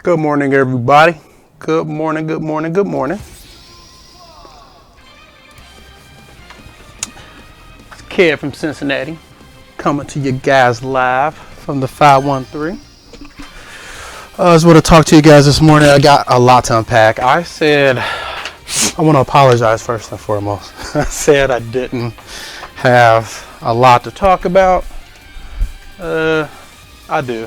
Good morning, everybody. Good morning, good morning, good morning. It's Kid from Cincinnati, coming to you guys live from the 513. I just want to talk to you guys this morning. I got a lot to unpack. I said, I want to apologize first and foremost. I said I didn't have a lot to talk about. I do.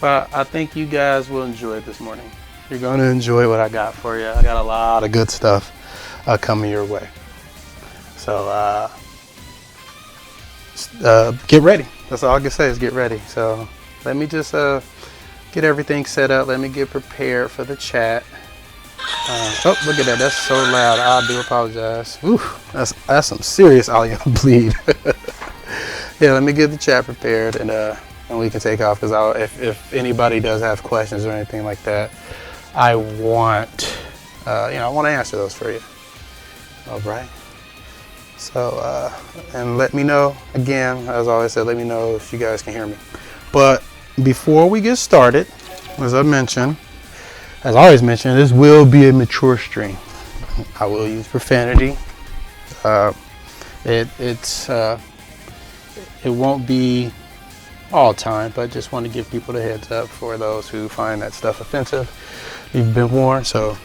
But I think you guys will enjoy it this morning. You're going to enjoy what I got for you. I got a lot of good stuff coming your way. So get ready. That's all I can say is get ready. So let me just get everything set up. Let me get prepared for the chat. Oh, look at that. That's so loud. I do apologize. Ooh, that's some serious audio bleed. Yeah, let me get the chat prepared and we can take off, because if anybody does have questions or anything like that, I want I want to answer those for you. All right. So and let me know again, as I always said, let me know if you guys can hear me. But before we get started, as I always mention, this will be a mature stream. I will use profanity. It won't be all time, but just want to give people the heads up for those who find that stuff offensive. You've been warned, so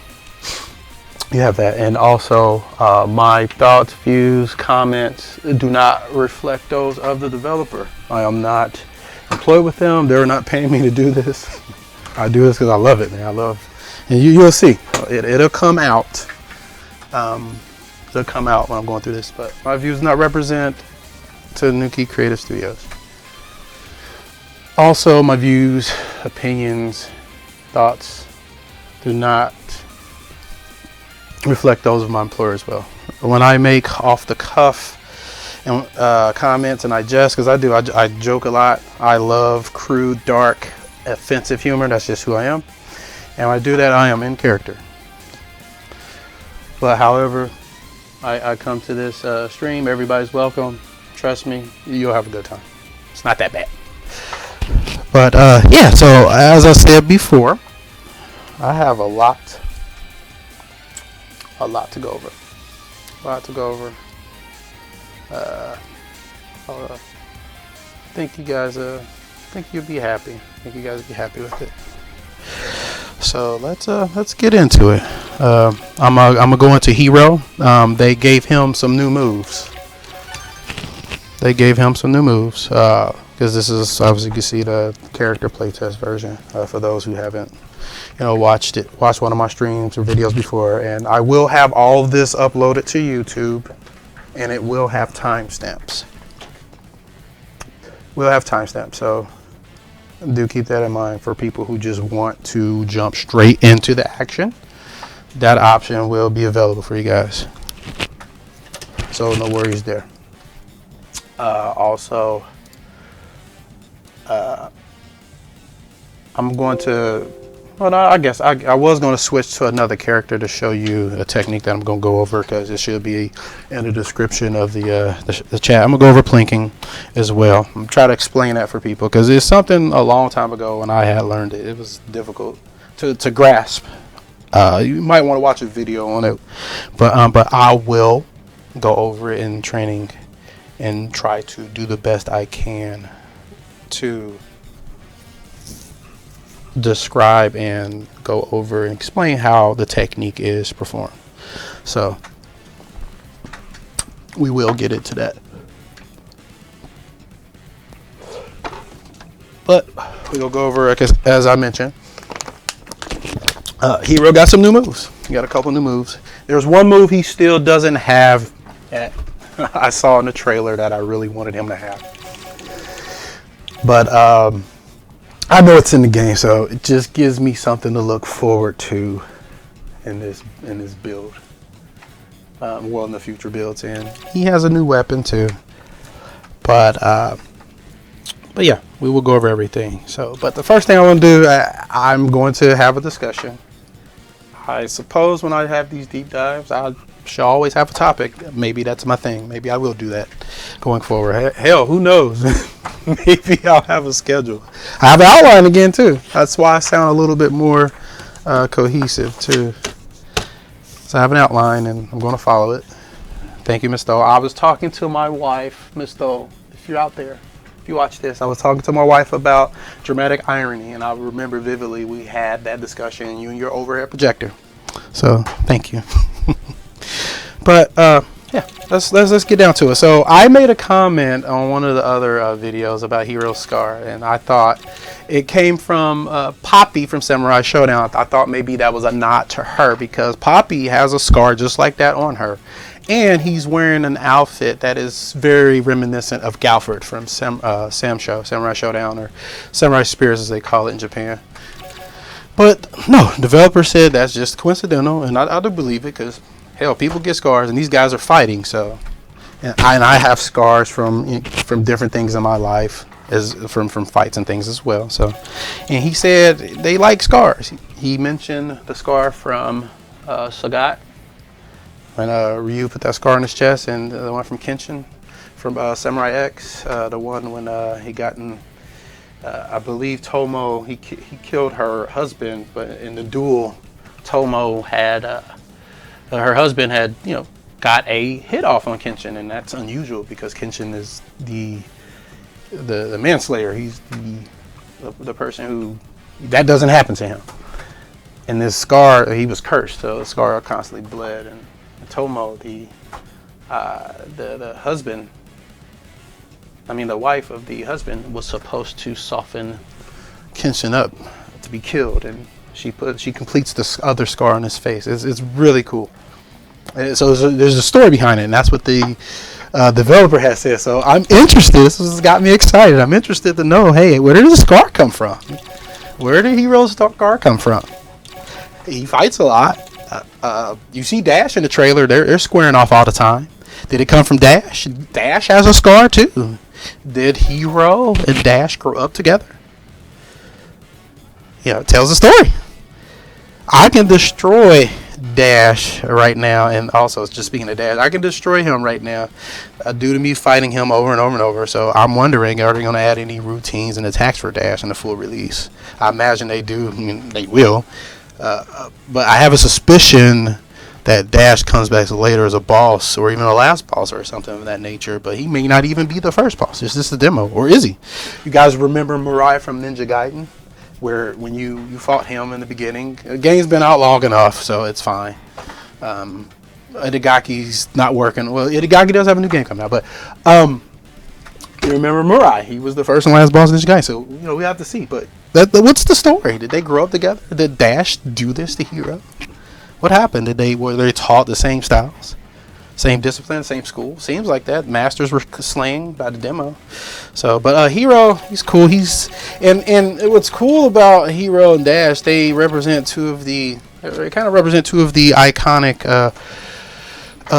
you have that. And also my thoughts, views, comments do not reflect those of the developer. I am not employed with them. They're not paying me to do this. I do this because I love it, man. And you'll see it'll come out. It'll come out when I'm going through this, but my views do not represent Tanuki Creative Studios. Also, my views, opinions, thoughts do not reflect those of my employer as well. When I make off the cuff and comments, and I jest, because I joke a lot. I love crude, dark, offensive humor. That's just who I am. And when I do that, I am in character. But however, I come to this stream, everybody's welcome. Trust me, you'll have a good time. It's not that bad. But yeah, so as I said before, I have a lot to go over. I think you guys, think you'll be happy. I think you guys will be happy with it. So let's get into it. I'm gonna go into Hero. They gave him some new moves. Because this is obviously, you can see the character playtest version for those who haven't watched one of my streams or videos before. And I will have all of this uploaded to YouTube, and it will have timestamps. So do keep that in mind for people who just want to jump straight into the action. That option will be available for you guys, so no worries there. Also, I'm going to, I guess I was going to switch to another character to show you a technique that I'm going to go over, because it should be in the description of the chat. I'm going to go over Plinking as well. I'm trying to explain that for people, because it's something a long time ago when I had learned it. It was difficult to grasp. You might want to watch a video on it, but I will go over it in training and try to do the best I can to describe and go over and explain how the technique is performed. So we will get into that. But we'll go over, as I mentioned, Hero got some new moves. He got a couple new moves. There's one move he still doesn't have yet. I saw in the trailer that I really wanted him to have. But I know it's in the game, so it just gives me something to look forward to in this build. In the future builds, and he has a new weapon too. But yeah, we will go over everything. So, but the first thing I want to do, I'm going to have a discussion. I suppose when I have these deep dives, I shall always have a topic. Maybe that's my thing. Maybe I will do that going forward. Hell, who knows? Maybe I'll have a schedule. I have an outline again too. That's why I sound a little bit more cohesive too. So I have an outline and I'm going to follow it. Thank you, Miss Stowe. I was talking to my wife, Miss Stowe. If you're out there, if you watch this, I was talking to my wife about dramatic irony, and I remember vividly we had that discussion, you and your overhead projector. So thank you. But yeah, let's get down to it. So I made a comment on one of the other videos about Hero's Scar, and I thought it came from Poppy from Samurai Showdown. I thought maybe that was a nod to her because Poppy has a scar just like that on her. And he's wearing an outfit that is very reminiscent of Galford from Samurai Showdown, or Samurai Spears as they call it in Japan. But no, developer said that's just coincidental, and I do believe it because, hell, people get scars, and these guys are fighting. So, and I have scars from different things in my life, as from fights and things as well. So, and he said they like scars. He mentioned the scar from Sagat. When Ryu put that scar on his chest, and the one from Kenshin, from Samurai X, the one when he got in, I believe Tomo, he killed her husband, but in the duel, Tomo had, her husband had, got a hit off on Kenshin, and that's unusual because Kenshin is the manslayer. He's the person who, that doesn't happen to him. And this scar, he was cursed, so the scar constantly bled, and Tomo, the husband, the wife of the husband, was supposed to soften Kenshin up to be killed, and she completes this other scar on his face. It's really cool. And so there's a story behind it, and that's what the developer has said. So I'm interested. This has got me excited. I'm interested to know, hey, where did the scar come from? Where did Hero's scar come from? He fights a lot. You see Dash in the trailer. They're squaring off all the time. Did it come from Dash? Dash has a scar too. Did Hero and Dash grow up together? It tells a story. I can destroy Dash right now, and also just speaking of Dash, I can destroy him right now due to me fighting him over and over and over. So I'm wondering, are they going to add any routines and attacks for Dash in the full release? I imagine they do. They will. But I have a suspicion that Dash comes back later as a boss, or even a last boss or something of that nature, but he may not even be the first boss. It's just a demo, or is he? You guys remember Mirai from Ninja Gaiden, where when you fought him in the beginning? The game's been out long enough, so it's fine. Itagaki's not working. Well, Itagaki does have a new game coming out, but you remember Mirai? He was the first and last boss of Ninja Gaiden, so we have to see. But what's the story? Did they grow up together? Did Dash do this to Hero? What happened? Were they taught the same styles, same discipline, same school? Seems like that. Masters were slain by the demo. So, but Hero, he's cool. And what's cool about Hero and Dash, they kind of represent two of the iconic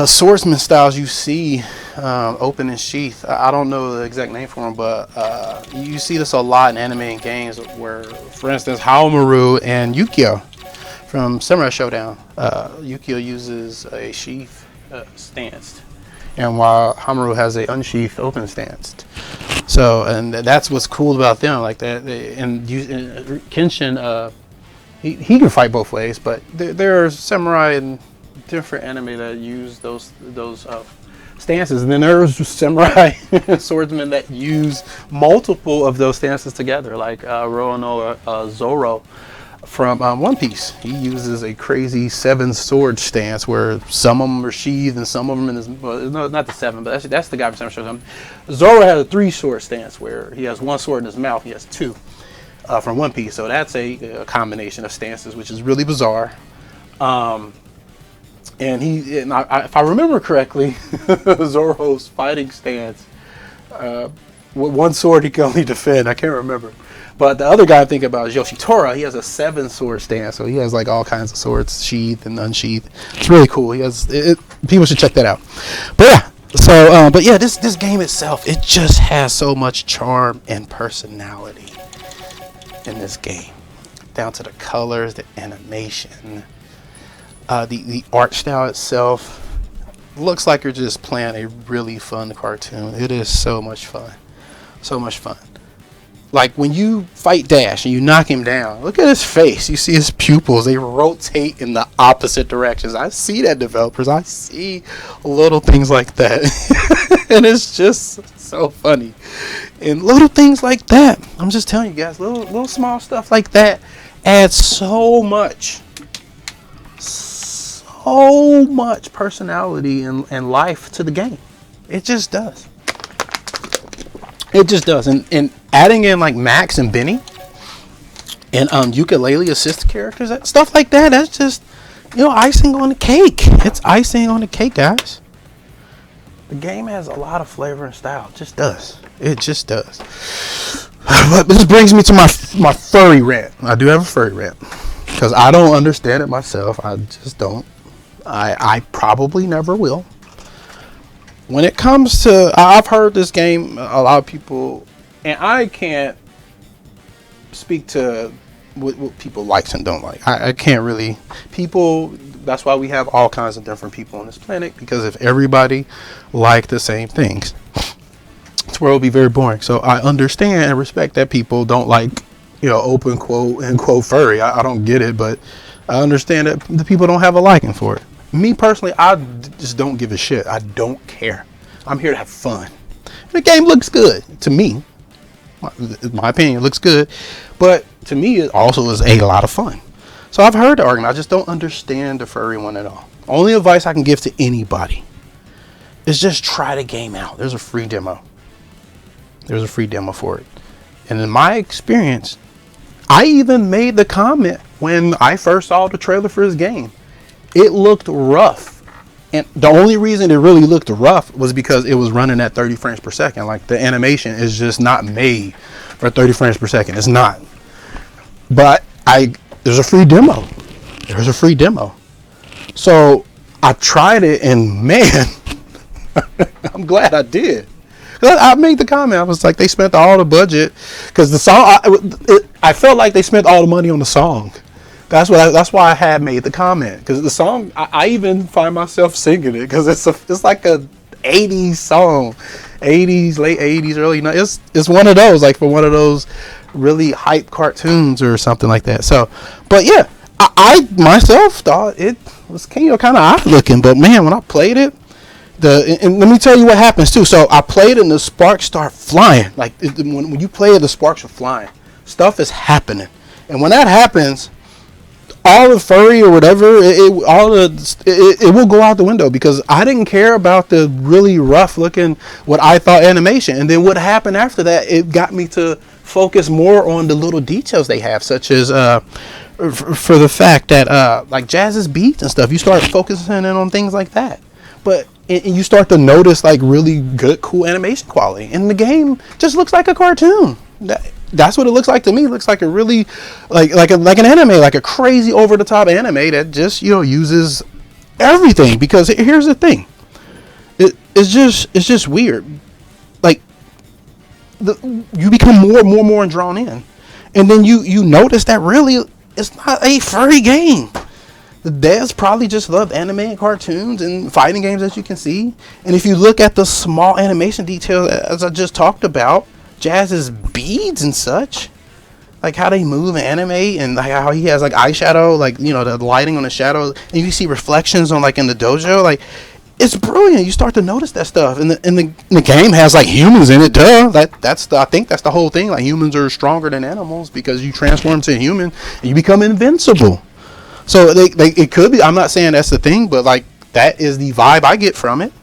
swordsman styles you see. Open and sheath. I don't know the exact name for them, but you see this a lot in anime and games where, for instance, Haomaru and Yukio from Samurai Showdown. Yukio uses a sheath stance, and while Haomaru has a unsheathed open stance. So, and that's what's cool about them, like that. And Kenshin, he can fight both ways, but there are samurai and different anime that use those stances, and then there's samurai swordsmen that use multiple of those stances together, like Roronoa Zoro from One Piece. He uses a crazy 7 sword stance where some of them are sheathed and some of them in his, well, no, not the 7, but that's the guy from Samurai Showdown. Zoro has a 3 sword stance where he has 1 sword in his mouth. He has 2 from One Piece, so that's a combination of stances, which is really bizarre. And if I remember correctly, Zoro's fighting stance, with 1 sword he can only defend. I can't remember. But the other guy I think about is Yoshitora. He has a 7 sword stance, so he has like all kinds of swords, sheathed and unsheathed. It's really cool. He has people should check that out. But yeah, so but yeah, this game itself, it just has so much charm and personality in this game, down to the colors, the animation. The art style itself looks like you're just playing a really fun cartoon. It is so much fun. So much fun. Like when you fight Dash and you knock him down, look at his face. You see his pupils. They rotate in the opposite directions. I see that, developers. I see little things like that. And it's just so funny. And little things like that, I'm just telling you guys, little small stuff like that adds so much personality and life to the game. It just does. It just does. And adding in like Max and Benny and ukulele assist characters, stuff like that, that's just, icing on the cake. It's icing on the cake, guys. The game has a lot of flavor and style. It just does. It just does. But this brings me to my furry rant. I do have a furry rant because I don't understand it myself. I just don't. I probably never will. When it comes to, I've heard this game, a lot of people, and I can't speak to what people likes and don't like. I can't really, that's why we have all kinds of different people on this planet, because if everybody liked the same things, this world would be very boring. So I understand and respect that people don't like, open quote and quote furry. I don't get it, but I understand that the people don't have a liking for it. Me personally, I just don't give a shit. I don't care. I'm here to have fun. The game looks good to me. My opinion, it looks good, but to me, it also is a lot of fun. So I've heard the argument. I just don't understand the furry one at all. Only advice I can give to anybody is just try the game out. There's a free demo. There's a free demo for it. And in my experience, I even made the comment when I first saw the trailer for this game. It looked rough. And the only reason it really looked rough was because it was running at 30 frames per second. Like, the animation is just not made for 30 frames per second. It's not. But there's a free demo. There's a free demo. So I tried it, and man, I'm glad I did. I made the comment. I was like, they spent all the budget because the song. I felt like they spent all the money on the song. That's why I had made the comment, because the song, I even find myself singing it because it's like a 80s song, 80s, late 80s, early 90s. It's one of those, like for one of those really hype cartoons or something like that. So, but yeah, I myself thought it was kind of odd looking, but man, when I played it, and let me tell you what happens too. So I played and the sparks start flying. Like when you play it, the sparks are flying. Stuff is happening, and when that happens, all the furry or whatever, it will go out the window, because I didn't care about the really rough looking, what I thought animation. And then what happened after that, it got me to focus more on the little details they have, such as for the fact that like Jazz's beats and stuff, you start focusing in on things like that. But and you start to notice like really good, cool animation quality, and the game just looks like a cartoon. That's what it looks like to me. It looks like a really like an anime, like a crazy over the top anime that just uses everything. Because here's the thing, it's just weird. Like you become more drawn in, and then you notice that really it's not a furry game. The devs probably just love anime and cartoons and fighting games, as you can see. And if you look at the small animation details, as I just talked about, Jazz's beads and such, like how they move and animate, and like how he has like eyeshadow, like the lighting on the shadow, and you see reflections on like in the dojo, like it's brilliant. You start to notice that stuff, and the game has like humans in it. Duh, I think that's the whole thing. Like humans are stronger than animals because you transform to a human and you become invincible. So it could be. I'm not saying that's the thing, but like that is the vibe I get from it.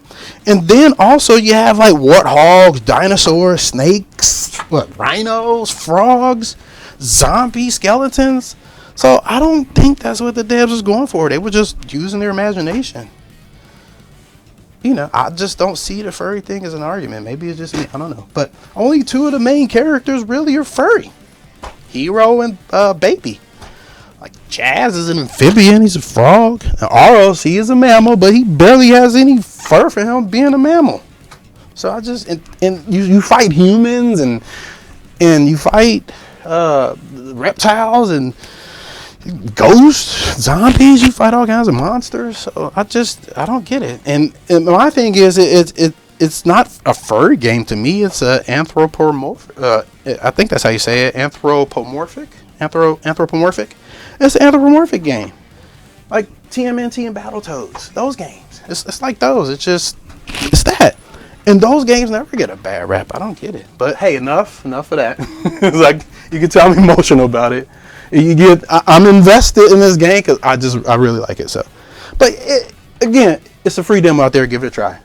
And then also you have like warthogs, dinosaurs, snakes, rhinos, frogs, zombie skeletons. So I don't think that's what the devs was going for. They were just using their imagination. I just don't see the furry thing as an argument. Maybe it's just me. I don't know. But only two of the main characters really are furry. Hero and Baby. Like Jazz is an amphibian, he's a frog. And Aros, he is a mammal, but he barely has any fur for him being a mammal. So I just and you fight humans and you fight reptiles, and ghosts, zombies. You fight all kinds of monsters. So I don't get it. And my thing is, it's not a furry game to me. It's a anthropomorphic. I think that's how you say it. Anthropomorphic. Anthropomorphic. It's an anthropomorphic game, like TMNT and Battletoads. Those games. It's like those. It's that. And those games never get a bad rap. I don't get it. But hey, enough of that. It's like, you can tell I'm emotional about it. I'm invested in this game because I really like it. So, but again, it's a free demo out there. Give it a try.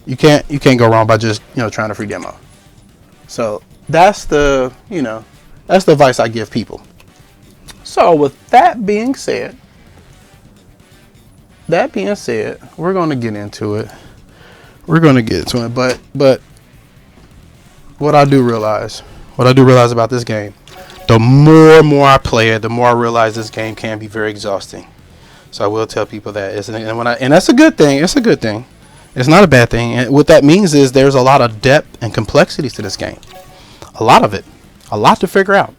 You can't go wrong by just trying a free demo. So that's the advice I give people. So with that being said, we're gonna get into it. But what I do realize about this game, the more and more I play it, the more I realize this game can be very exhausting. So I will tell people that, and that's a good thing. It's a good thing. It's not a bad thing. And what that means is there's a lot of depth and complexity to this game. A lot of it. A lot to figure out.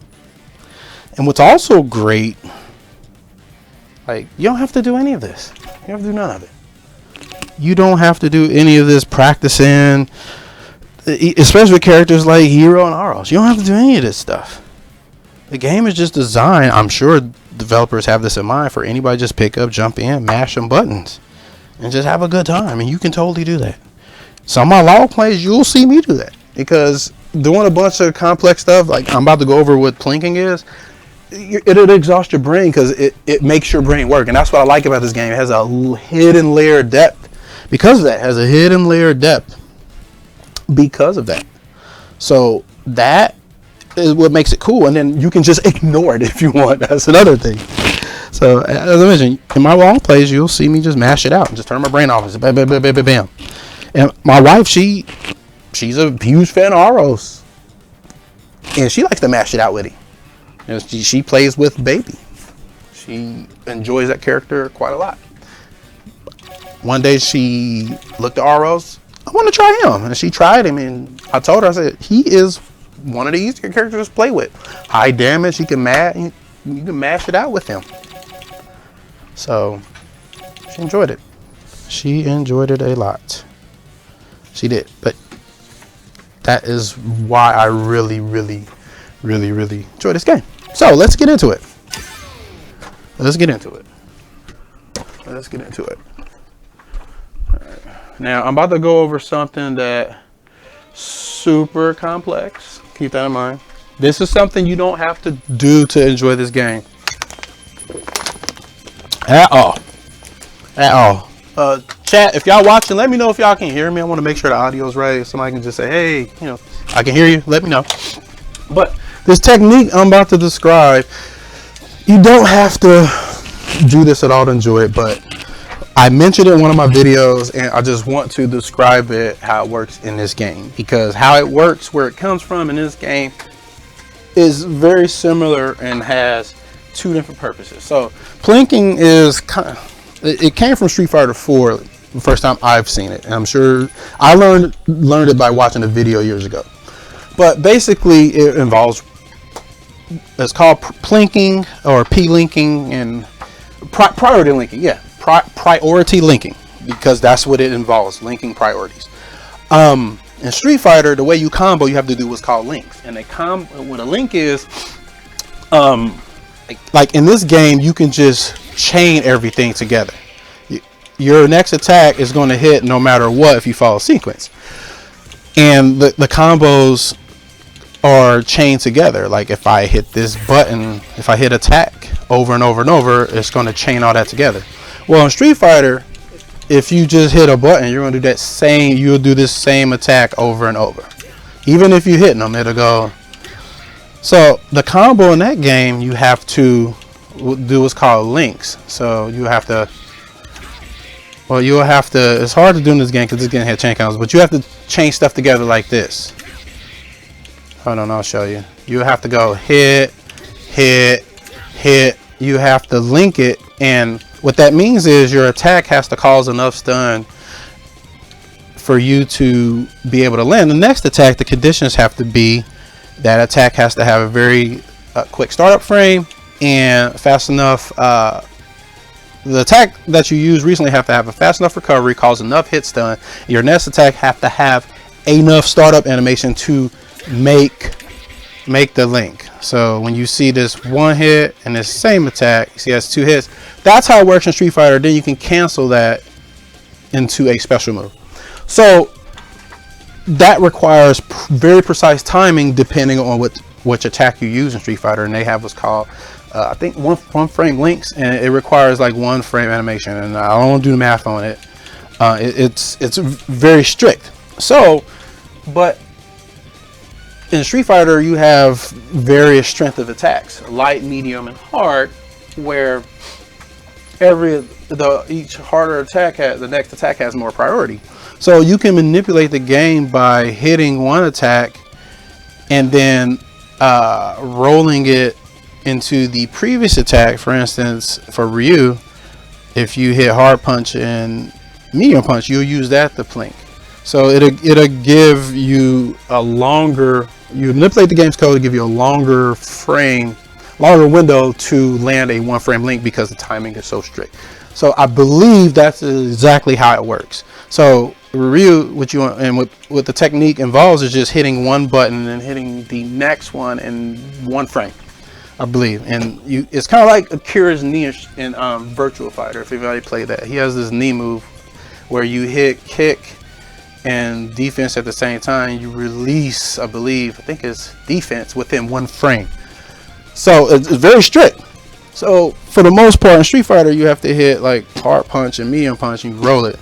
And what's also great, like, you don't have to do any of this. You don't have to do none of it. You don't have to do any of this practicing, especially with characters like Hero and Aros. You don't have to do any of this stuff. The game is just designed, I'm sure developers have this in mind, for anybody just pick up, jump in, mash some buttons, and just have a good time. And you can totally do that. Some of my long plays, you'll see me do that. Because doing a bunch of complex stuff, like I'm about to go over what plinking is, it'll exhaust your brain because it makes your brain work. And that's what I like about this game. It has a hidden layer of depth. Because of that, it has a hidden layer of depth. Because of that. So that is what makes it cool. And then you can just ignore it if you want. That's another thing. So as I mentioned, in my long plays, you'll see me just mash it out and just turn my brain off and just bam, bam, bam, bam, bam, bam. And my wife, she's a huge fan of Aros. And she likes to mash it out with him. She plays with Baby. She enjoys that character quite a lot. One day she looked at Aros. I want to try him. And she tried him. And I told her, I said, he is one of the easier characters to play with. High damage. You can mash it out with him. So she enjoyed it. She enjoyed it a lot. She did. But that is why I really, really, really, really enjoy this game. So let's get into it. Let's get into it. All right. Now I'm about to go over something that super complex. Keep that in mind. This is something you don't have to do to enjoy this game. At all. Chat, if y'all watching, let me know if y'all can hear me. I want to make sure the audio is right. If somebody can just say, hey, I can hear you. Let me know. But this technique I'm about to describe, you don't have to do this at all to enjoy it, but I mentioned it in one of my videos, and I just want to describe it, how it works in this game, because how it works, where it comes from in this game, is very similar and has two different purposes. So plinking is it came from Street Fighter 4 the first time I've seen it, and I'm sure I learned it by watching a video years ago. But basically it involves, it's called plinking or p-linking and priority linking. Yeah, priority linking, because that's what it involves, linking priorities. In Street Fighter, the way you combo, you have to do what's called links. And what a link is, like in this game, you can just chain everything together. Your next attack is going to hit no matter what if you follow sequence. And the combos are chained together. Like if I hit this button, if I hit attack over and over and over, it's going to chain all that together. Well, in Street Fighter, if you just hit a button, you're going to do that same, you'll do this same attack over and over. Even if you're hitting them, it'll go. So the combo in that game, you have to do what's called links. So you have to, well, you'll have to, it's hard to do in this game because this game has chain combos, but you have to chain stuff together like this. Hold on, I'll show you. You have to go hit, hit, hit. You have to link it, and what that means is your attack has to cause enough stun for you to be able to land the next attack. The conditions have to be that attack has to have a very quick startup frame, and fast enough. The attack that you use recently have to have a fast enough recovery, cause enough hit stun. Your next attack have to have enough startup animation to make the link. So when you see this one hit and this same attack, you see that's 2 hits. That's how it works in Street Fighter. Then you can cancel that into a special move. So that requires very precise timing depending on which attack you use in Street Fighter, and they have what's called I think one frame links, and it requires like 1 frame animation, and I don't do math on it. It's very strict. So, but in Street Fighter you have various strength of attacks, light, medium, and hard, where each harder attack the next attack has more priority. So you can manipulate the game by hitting one attack and then rolling it into the previous attack. For instance, for Ryu, if you hit hard punch and medium punch, you'll use that to plink. So it'll give you a longer, you manipulate the game's code to give you a longer window to land a 1 frame link because the timing is so strict. So I believe that's exactly how it works. So Ryu, what the technique involves is just hitting one button and hitting the next one in 1 frame, I believe. And it's kind of like Akira's knee in Virtua Fighter. If anybody played that, he has this knee move where you hit kick and defense at the same time. You release, I think it's defense within 1 frame. So it's very strict. So for the most part in Street Fighter, you have to hit like hard punch and medium punch, and you roll it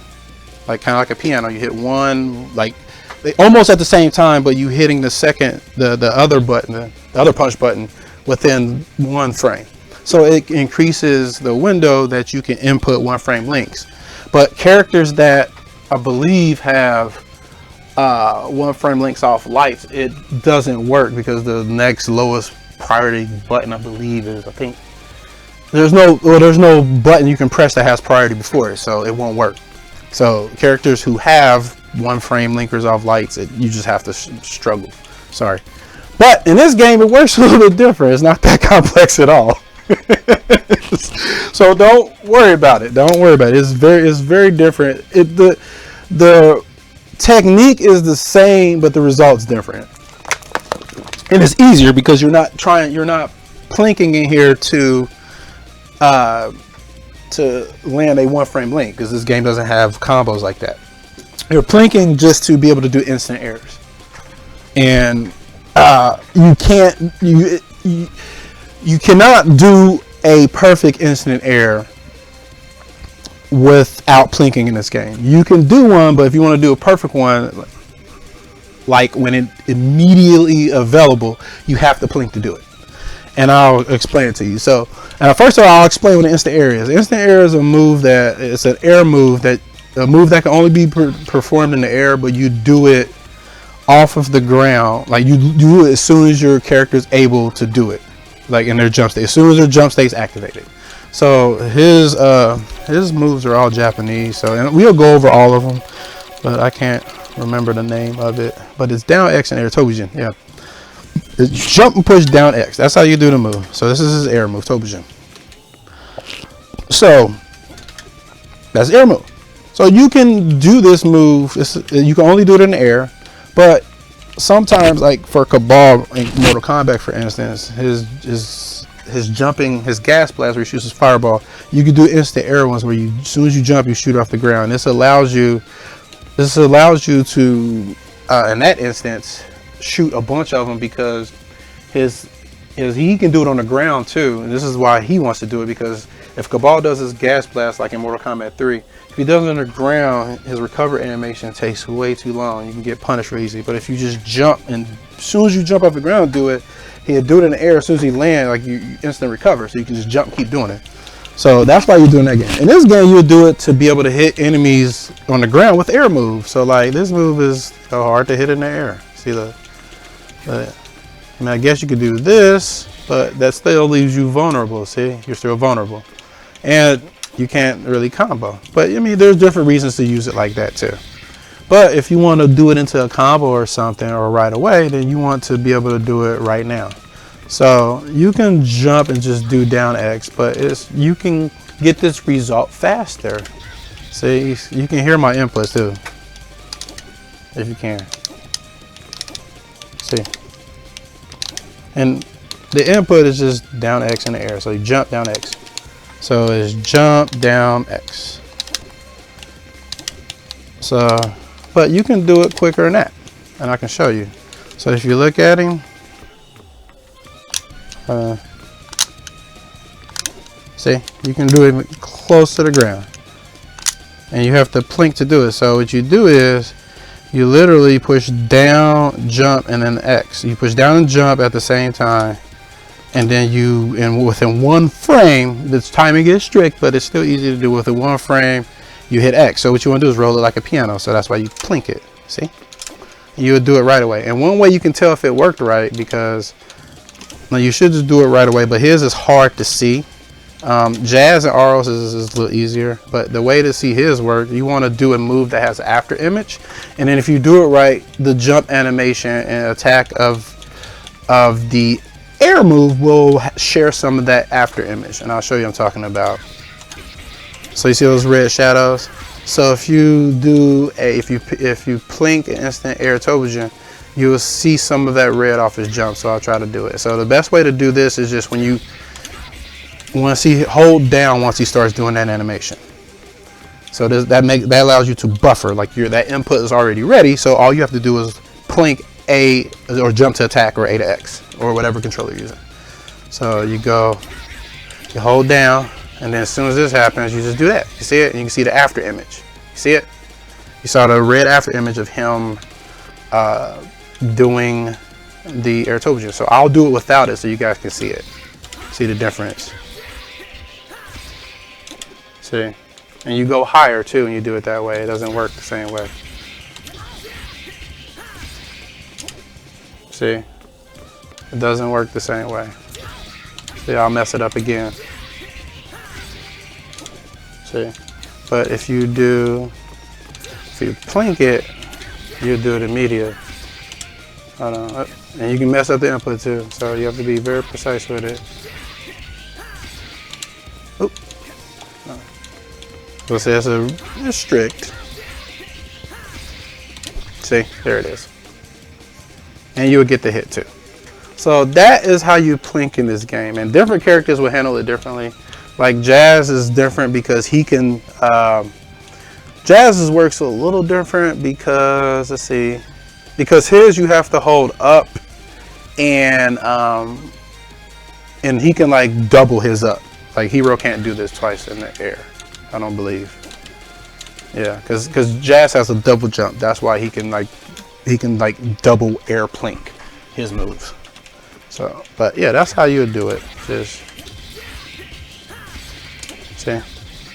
like kind of like a piano. You hit one, like they almost at the same time, but you hitting the other button, the other punch button within 1 frame. So it increases the window that you can input 1 frame links. But characters that I believe have 1 frame links off lights, it doesn't work because the next lowest priority button, I believe, is, I think there's no button you can press that has priority before it, so it won't work. So characters who have 1 frame linkers off lights, you just have to struggle. Sorry. But in this game, it works a little bit different. It's not that complex at all. So don't worry about it. Don't worry about it. It's very different. The technique is the same, but the result's different. And it's easier because you're not plinking in here to land a 1 frame link, because this game doesn't have combos like that. You're plinking just to be able to do instant airs, and you cannot do a perfect instant air without plinking in this game. You can do one, but if you want to do a perfect one, like when it immediately available, you have to plink to do it. And I'll explain it to you. So first of all, I'll explain what an instant air is. Instant air is it's an air move that can only be performed in the air, but you do it off of the ground. Like you do it as soon as your character is able to do it, like in their jump state, as soon as their jump state is activated. So his moves are all Japanese, so, and we'll go over all of them, but I can't remember the name of it. But it's down X and air Tobijin. Yeah, it's jump and push down X. That's how you do the move. So this is his air move, Tobijin. So that's air move. So you can do this move. You can only do it in the air, but sometimes, like for Cabal in Mortal Kombat, for instance, his jumping, his gas blast where he shoots his fireball, you can do instant air ones where as soon as you jump, you shoot off the ground. This allows you to in that instance shoot a bunch of them, because he can do it on the ground too, and this is why he wants to do it, because if Cabal does his gas blast like in Mortal Kombat 3, if he does it on the ground, his recovery animation takes way too long. You can get punished real easy. But if you just jump, and as soon as you jump off the ground, do it, he'll do it in the air. As soon as he lands, like you instantly recover, so you can just jump and keep doing it. So that's why you're doing that game. In this game, you'll do it to be able to hit enemies on the ground with air moves. So like this move is so hard to hit in the air. See I mean, I guess you could do this, but that still leaves you vulnerable. See, you're still vulnerable, and you can't really combo. But I mean, there's different reasons to use it like that too. But if you want to do it into a combo or something, or right away, then you want to be able to do it right now. So you can jump and just do down X, but you can get this result faster. See, you can hear my inputs too, if you can. See, and the input is just down X in the air. So you jump down X. So it's jump down X. So, but you can do it quicker than that, and I can show you. So if you look at him, see, you can do it close to the ground, and you have to plink to do it. So what you do is you literally push down, jump, and then X. You push down and jump at the same time, and then within one frame, the timing is strict, but it's still easy to do. Within one frame, you hit X. So what you want to do is roll it like a piano. So that's why you plink it. See, you would do it right away. And one way you can tell if it worked right, because now you should just do it right away, but his is hard to see. Jazz and Aros is a little easier, but the way to see his work, you want to do a move that has after image, and then if you do it right, the jump animation and attack of the air move will share some of that after image, and I'll show you what I'm talking about. So you see those red shadows? So if you do if you plink an instant air Tobujin, you will see some of that red off his jump. So I'll try to do it. So the best way to do this is just when you want to see, hold down once he starts doing that animation. So that allows you to buffer, like that input is already ready. So all you have to do is plink A or jump to attack, or A to X, or whatever controller you're using. So you hold down, and then as soon as this happens, you just do that. You see it, and you can see the after image. You see it? You saw the red after image of him doing the air Tobujin. So I'll do it without it so you guys can see it. See the difference. See? And you go higher too when you do it that way. It doesn't work the same way. See? It doesn't work the same way. See, I'll mess it up again. See? But if you plink it, you'll do it immediately. Hold on. And you can mess up the input too, so you have to be very precise with it. Oop. So see, it's strict. See, there it is. And you would get the hit too. So that is how you plink in this game, and different characters will handle it differently. Like Jazz is different because he can. Jazz's works a little different because, let's see, because his you have to hold up, and he can like double his up. Like Hero can't do this twice in the air, I don't believe. Yeah, because Jazz has a double jump. That's why he can like double air plink his moves. So, but yeah, that's how you would do it. Just see, and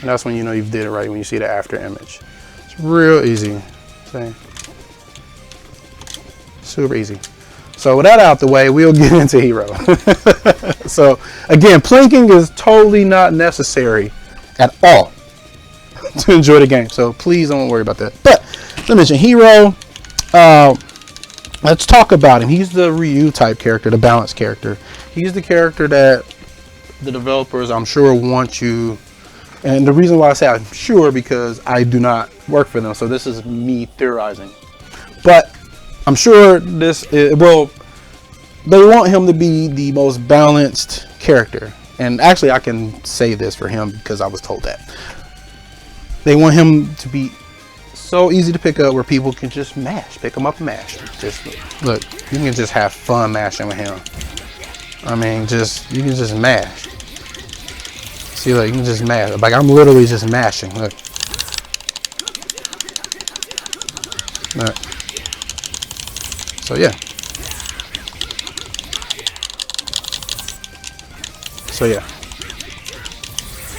that's when you know you've did it right, when you see the after image. It's real easy. See, super easy. So with that out the way, we'll get into Hero. So again, plinking is totally not necessary at all to enjoy the game. So please don't worry about that. But let me mention Hero. Let's talk about him. He's the Ryu type character, the balanced character. He's the character that the developers, I'm sure, want you. And the reason why I say I'm sure, because I do not work for them. So this is me theorizing. But I'm sure they want him to be the most balanced character. And actually, I can say this for him because I was told that. They want him to be so easy to pick up where people can just pick him up and mash. Just look, you can just have fun mashing with him. I mean, you can just mash. See, look, you can just mash. Like, I'm literally just mashing. Look. Look. So yeah.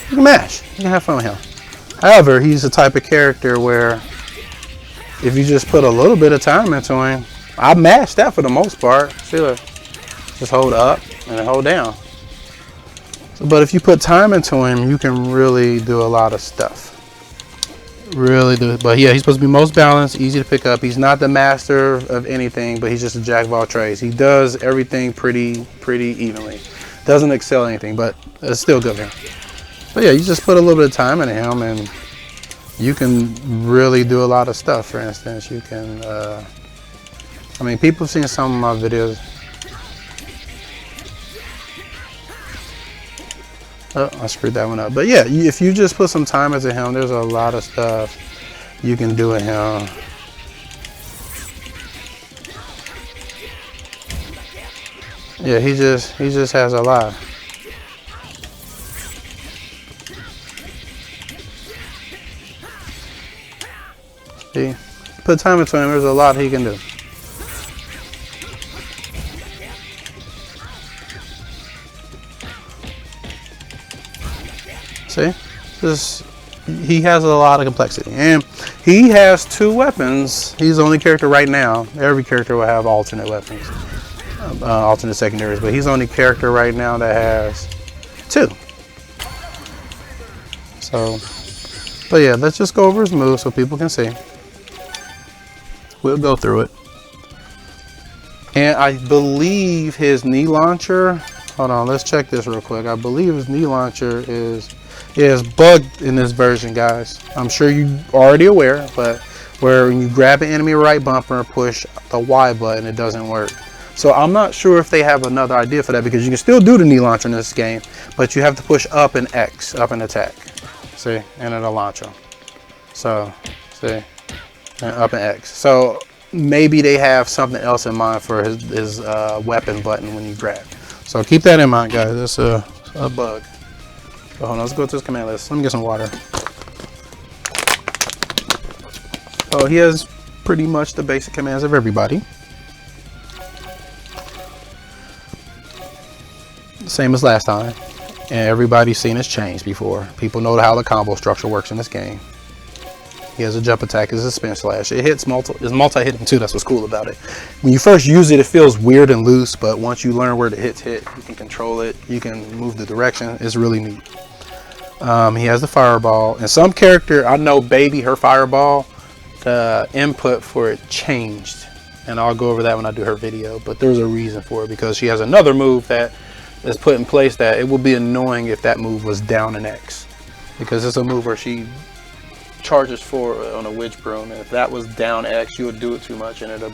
You can mash. You can have fun with him. However, he's the type of character where if you just put a little bit of time into him, I mashed that for the most part. See, look, just hold up and then hold down. So, but if you put time into him, you can really do a lot of stuff. Really do. But yeah, he's supposed to be most balanced, easy to pick up. He's not the master of anything, but he's just a jack of all trades. He does everything pretty evenly. Doesn't excel anything, but it's still good for him. But yeah, you just put a little bit of time into him and you can really do a lot of stuff. For instance, you can, I mean, people have seen some of my videos. Oh, I screwed that one up. But yeah, if you just put some time into him, there's a lot of stuff you can do with him. Yeah, he just has a lot. See, put time into him, there's a lot he can do. See, he has a lot of complexity, and he has 2 weapons. He's the only character right now. Every character will have alternate weapons, alternate secondaries, but he's the only character right now that has 2. So, but yeah, let's just go over his moves so people can see. We'll go through it, and I believe his knee launcher. Hold on, let's check this real quick. I believe his knee launcher is bugged in this version, guys. I'm sure you're already aware, but where when you grab an enemy right bumper and push the Y button, it doesn't work. So I'm not sure if they have another idea for that, because you can still do the knee launcher in this game, but you have to push up and X, up and attack. See, and it'll launch him. So, see, and up and X. So maybe they have something else in mind for his weapon button when you grab. So keep that in mind, guys. That's a bug. But hold on, let's go to his command list. Let me get some water. Oh, he has pretty much the basic commands of everybody. Same as last time. And everybody's seen his change before. People know how the combo structure works in this game. He has a jump attack, it's a spin slash. It hits it's multi-hitting too, that's what's cool about it. When you first use it, it feels weird and loose, but once you learn where the hits hit, you can control it, you can move the direction. It's really neat. He has the fireball, and some character, I know Baby, her fireball, the input for it changed, and I'll go over that when I do her video, but there's a reason for it, because she has another move that is put in place that it will be annoying if that move was down an X, because it's a move where she charges forward on a witch broom, and if that was down X, you would do it too much and it'll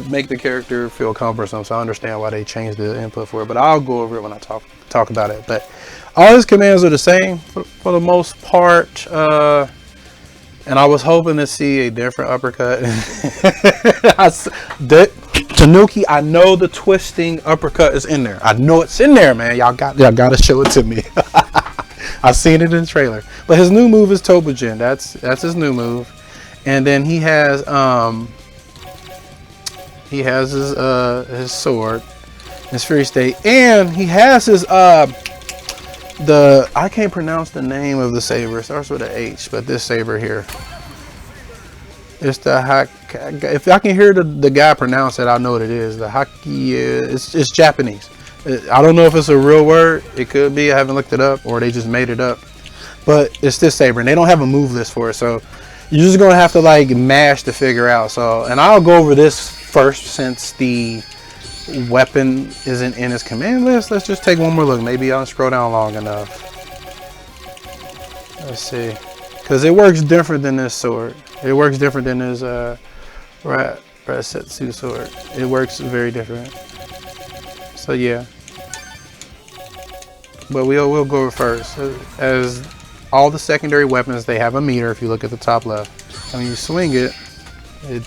make the character feel cumbersome. So I understand why they changed the input for it, but I'll go over it when I talk about it. But all his commands are the same for the most part, and I was hoping to see a different uppercut. Tanuki, I know the twisting uppercut is in there. I know it's in there, man. Y'all gotta show it to me. I've seen it in the trailer. But his new move is Tobujin. That's his new move. And then he has his sword, his Fury State, and he has his I can't pronounce the name of the saber. It starts with an H, but this saber here. It's the if I can hear the guy pronounce it, I know what it is. The Haki, it's Japanese. I don't know if it's a real word. It could be. I haven't looked it up, or they just made it up. But it's this saber, and they don't have a move list for it, so you're just gonna have to like mash to figure out. So, and I'll go over this first since the weapon isn't in his command list. Let's just take one more look. Maybe I'll scroll down long enough. Let's see, because it works different than this sword. It works different than his Rasetsu sword. It works very different. So yeah, but we'll go over first. As all the secondary weapons, they have a meter. If you look at the top left, and when you swing it, it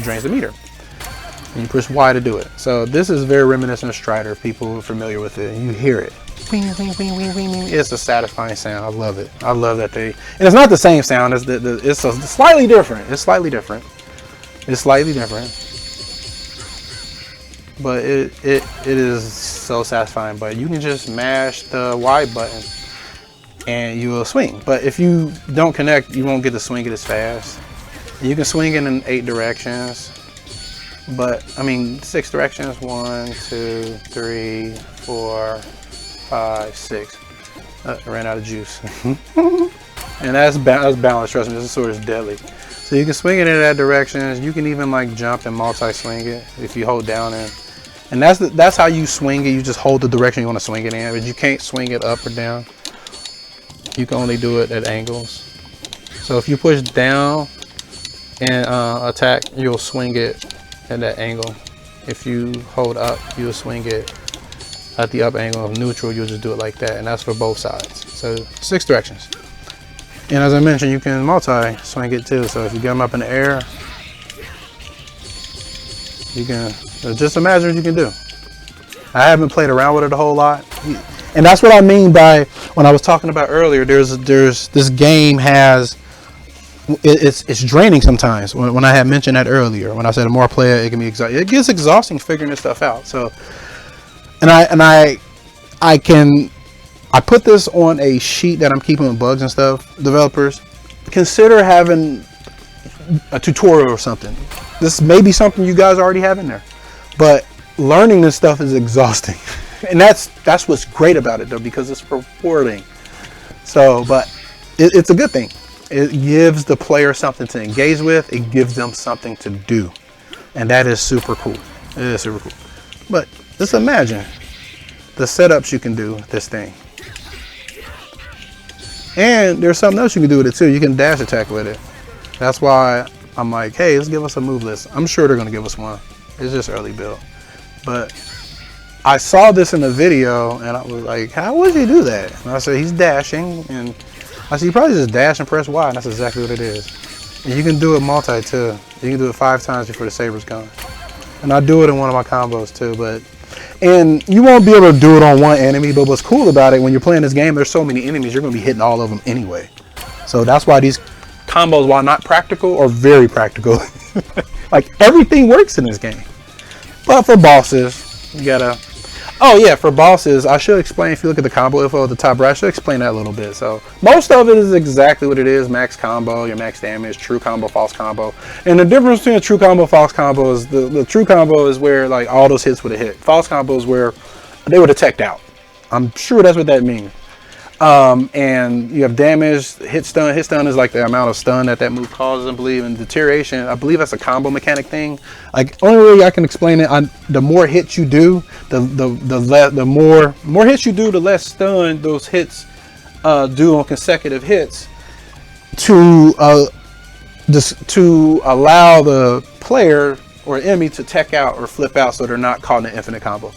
drains the meter, and you push Y to do it. So this is very reminiscent of Strider. If people are familiar with it, you hear it. It's a satisfying sound. I love it. I love that and it's not the same sound. It's slightly different. It's slightly different. But it is so satisfying. But you can just mash the Y button and you will swing. But if you don't connect, you won't get to swing it as fast. You can swing it in 8 directions. But I mean 6 directions. 1, 2, 3, 4, 5, 6. I ran out of juice. And that's balance, trust me, this sword is deadly. So you can swing it in that direction. You can even like jump and multi-swing it if you hold down and that's how you swing it. You just hold the direction you want to swing it in, but you can't swing it up or down. You can only do it at angles. So if you push down and attack, you'll swing it at that angle. If you hold up, you'll swing it at the up angle. Of neutral, you'll just do it like that, and that's for both sides. So 6 directions. And as I mentioned, you can multi-swing it too. So if you get them up in the air, you can just imagine what you can do. I haven't played around with it a whole lot. And that's what I mean by when I was talking about earlier, there's this game has, it's draining sometimes. When I had mentioned that earlier, when I said the more I play it, it can be exhausting. It gets exhausting figuring this stuff out. So, and I put this on a sheet that I'm keeping with bugs and stuff. Developers, consider having a tutorial or something. This may be something you guys already have in there, but learning this stuff is exhausting. And that's what's great about it though, because it's rewarding. So, but it's a good thing. It gives the player something to engage with. It gives them something to do. And that is super cool. It is super cool. But just imagine the setups you can do with this thing. And there's something else you can do with it too. You can dash attack with it. That's why I'm like, hey, let's give us a move list. I'm sure they're going to give us one. It's just early build. But I saw this in a video and I was like, how would you do that? And I said, he's dashing. And I said, you probably just dash and press Y. And that's exactly what it is. And you can do it multi too. You can do it 5 times before the saber's gone. And I do it in one of my combos too. And you won't be able to do it on one enemy. But what's cool about it, when you're playing this game, there's so many enemies, you're going to be hitting all of them anyway. So that's why these combos, while not practical, are very practical. Like everything works in this game. But for bosses, you gotta, oh yeah, for bosses, I should explain, if you look at the combo info at the top right, I should explain that a little bit. So most of it is exactly what it is: max combo, your max damage, true combo, false combo. And the difference between a true combo, false combo is the true combo is where like all those hits would have hit. False combo is where they would have teched out. I'm sure that's what that means. And you have damage, hit stun. Hit stun is like the amount of stun that move causes, I believe. And deterioration, I believe that's a combo mechanic thing. Like, only way I can explain it, the more hits you do, the more hits you do, the less stun those hits do on consecutive hits to allow the player or enemy to tech out or flip out, so they're not caught in an infinite combo.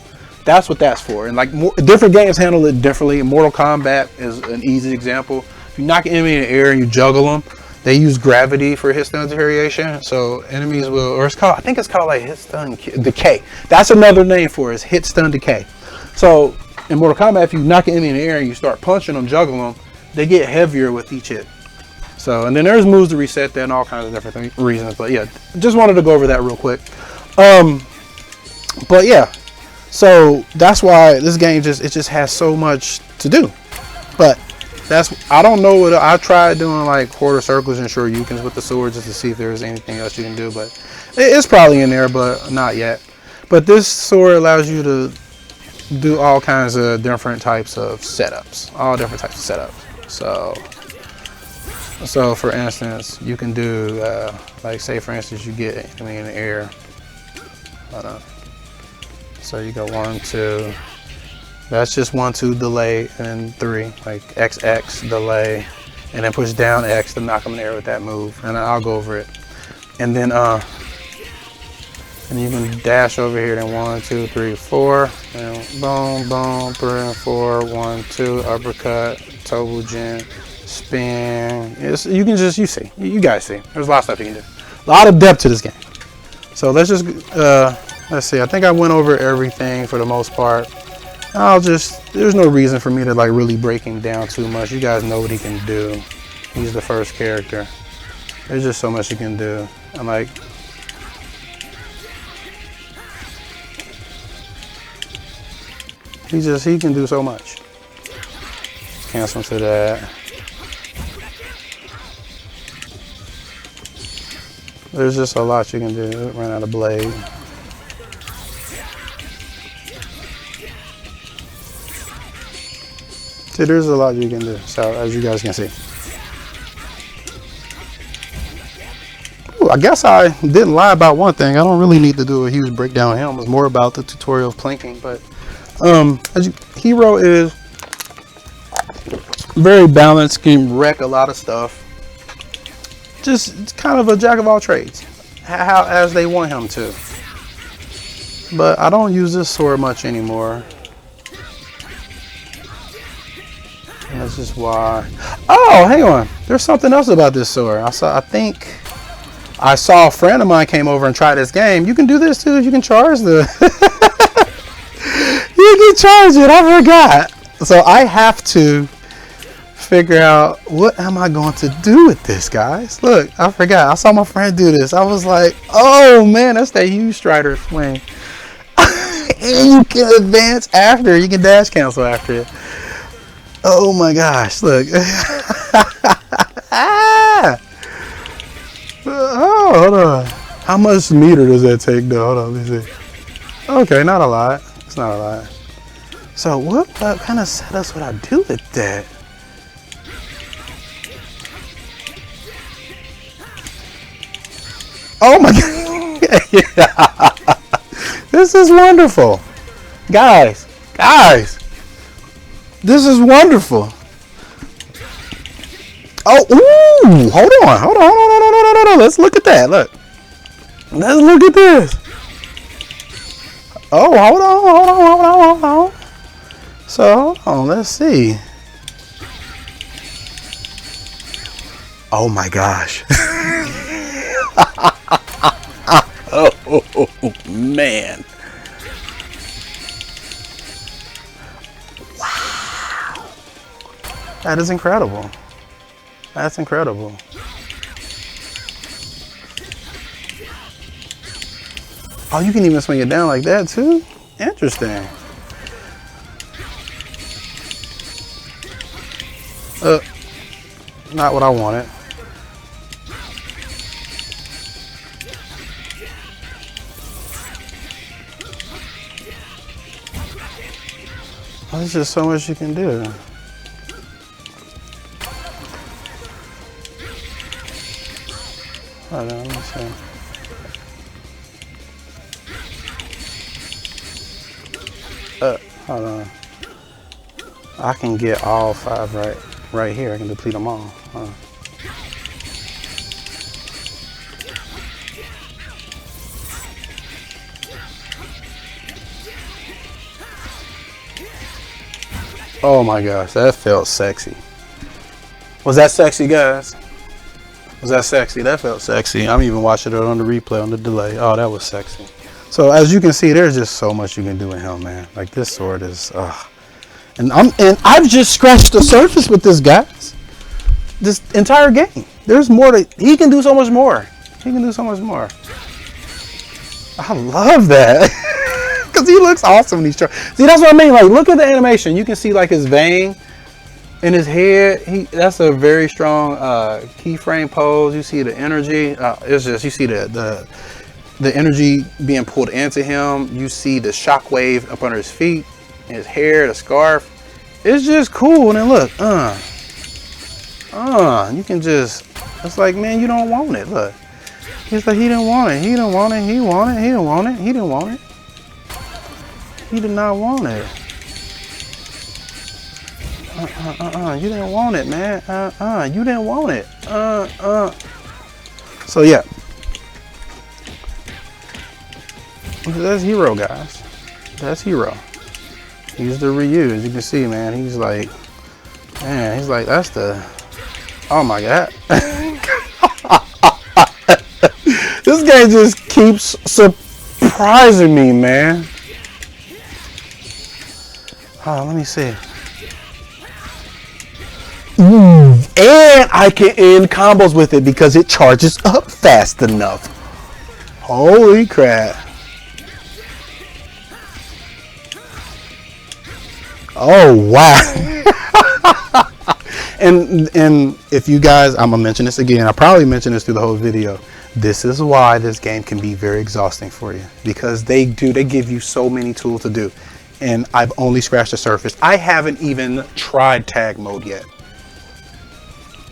That's what that's for. And like different games handle it differently. Mortal Kombat is an easy example. If you knock an enemy in the air and you juggle them, they use gravity for hit stun variation. So enemies will, or it's called, I think it's called like hit stun decay. That's another name for it, is hit stun decay. So in Mortal Kombat, if you knock an enemy in the air and you start punching them, juggling them, they get heavier with each hit. So, and then there's moves to reset that and all kinds of different reasons. But yeah, just wanted to go over that real quick. But yeah. So that's why this game just has so much to do. But I don't know what I tried doing, like quarter circles and shoryukens with the sword just to see if there's anything else you can do, but it's probably in there, but not yet. But this sword allows you to do all kinds of different types of setups, So for instance, you can do like, say for instance, you get enemy in the air. So you go 1, 2, that's just 1, 2 delay, and 3, like XX delay, and then push down X to knock them in the air with that move, and I'll go over it. And then and you can dash over here, then 1, 2, 3, 4, and boom, boom, 3 and 4, 1, 2, uppercut, Tobujin, spin. You can just, you guys see, there's a lot of stuff you can do. A lot of depth to this game. So let's just let's see, I think I went over everything for the most part. There's no reason for me to like really breaking down too much. You guys know what he can do. He's the first character. There's just so much he can do. And like, he can do so much. Cancel to that. There's just a lot you can do. Run out of blade. See, there's a lot you can do, so as you guys can see. I guess I didn't lie about one thing. I don't really need to do a huge breakdown of him. It's more about the tutorial of Plinking. But Hero is very balanced, can wreck a lot of stuff. Just kind of a jack of all trades, as they want him to. But I don't use this sword much anymore. And that's just why. Oh, hang on. There's something else about this sword. I think I saw a friend of mine came over and tried this game. You can do this too. You can charge the. You can charge it. I forgot. So I have to figure out what am I going to do with this, guys. Look, I forgot. I saw my friend do this. I was like, oh man, that's that huge Strider swing. And you can advance after. You can dash cancel after it. Oh my gosh, look. Ah! Oh, hold on. How much meter does that take though? Hold on, let me see. Okay, not a lot. It's not a lot. So what kind of setups would I do with that? Oh my god. This is wonderful. Guys. This is wonderful. Oh, ooh, hold on. Let's look at that. Look. Let's look at this. Oh, hold on. So, hold on, let's see. Oh my gosh. Oh, man. Wow. That is incredible. That's incredible. Oh, you can even swing it down like that too? Interesting. Not what I wanted. There's just so much you can do. Hold on, let me see. Hold on. I can get all 5 right here. I can deplete them all. Oh my gosh, that felt sexy. Was that sexy, guys? Was that sexy? That felt sexy. I'm even watching it on the replay, on the delay. Oh, that was sexy. So as you can see, there's just so much you can do with him, man. Like this sword is, and I've just scratched the surface with this, guys. This entire game. There's more he can do so much more. He can do so much more. I love that. Because he looks awesome when he's trying. See, that's what I mean. Like, look at the animation. You can see like his vein in his head. That's a very strong keyframe pose. You see the energy. It's just, you see the energy being pulled into him. You see the shockwave up under his feet, his hair, the scarf. It's just cool. And then look, you can just, it's like, man, you don't want it. Look, he's like, he didn't want it. He didn't want it. He wanted it. He didn't want it. He didn't want it. He did not want it. You didn't want it, man. You didn't want it. So yeah. That's Hero, guys. That's Hero. He's the Ryu, as you can see, man. He's like, that's the, oh my god. This game just keeps surprising me, man. Oh, let me see. And I can end combos with it because it charges up fast enough. Holy crap. Oh, wow. and if you guys, I'm going to mention this again. I probably mentioned this through the whole video. This is why this game can be very exhausting for you. Because they give you so many tools to do. And I've only scratched the surface. I haven't even tried tag mode yet.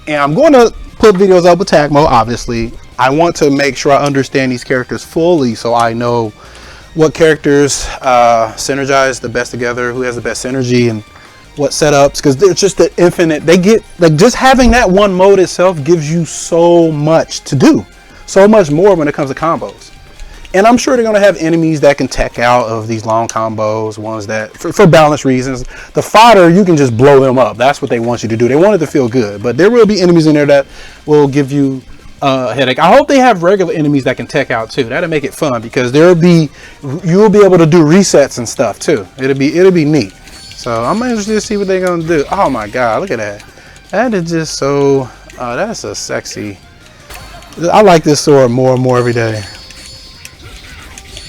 And I'm going to put videos up with tag mode, obviously. I want to make sure I understand these characters fully, so I know what characters synergize the best together, who has the best synergy, and what setups, because they're just the infinite. They get, like, just having that one mode itself gives you so much to do, so much more when it comes to combos. And I'm sure they're going to have enemies that can tech out of these long combos, ones that, for balance reasons. The fodder, you can just blow them up. That's what they want you to do. They want it to feel good. But there will be enemies in there that will give you a headache. I hope they have regular enemies that can tech out too. That'll make it fun, because you'll be able to do resets and stuff too. It'll be neat. So I'm interested to see what they're going to do. Oh my God, look at that. That is just so, that's a sexy. I like this sword more and more every day.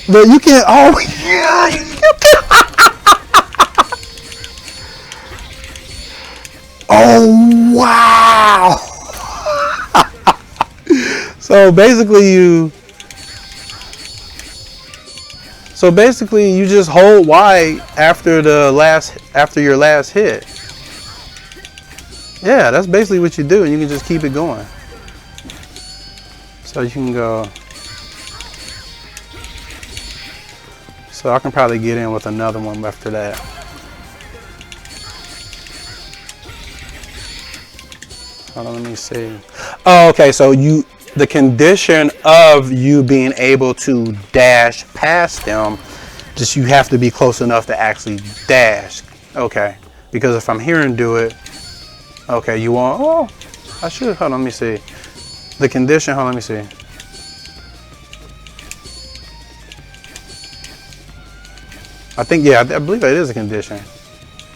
But you can't, oh yeah, you can. Oh wow. So basically you just hold Y after your last hit. Yeah, that's basically what you do, and you can just keep it going. So you can go. So I can probably get in with another one after that. Hold on, let me see. Oh, okay, so the condition of you being able to dash past them, just you have to be close enough to actually dash. Okay, because if I'm hearing do it, okay, you want, oh, I should, hold on, let me see. The condition, hold on, let me see. I think, yeah, I believe it is a condition.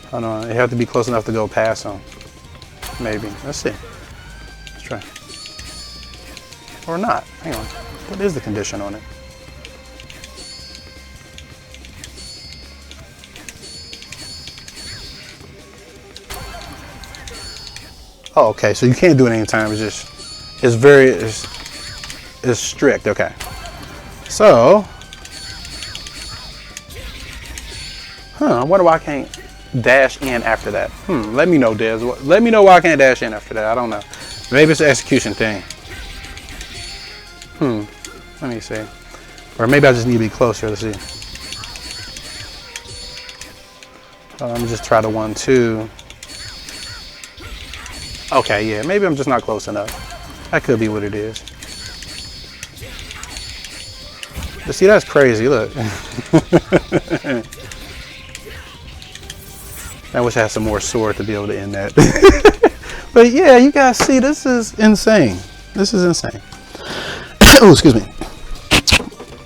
Hold on, you have to be close enough to go past them. Maybe, let's see. Let's try. Or not, hang on. What is the condition on it? Oh, okay, so you can't do it anytime, it's strict, okay. So, I wonder why I can't dash in after that. Let me know, Des. Let me know why I can't dash in after that. I don't know. Maybe it's an execution thing. Let me see. Or maybe I just need to be closer. Let's see. Let me just try the 1-2. Okay, yeah. Maybe I'm just not close enough. That could be what it is. But see, that's crazy. Look. I wish I had some more sword to be able to end that. But yeah, you guys see, this is insane. This is insane. Oh, excuse me.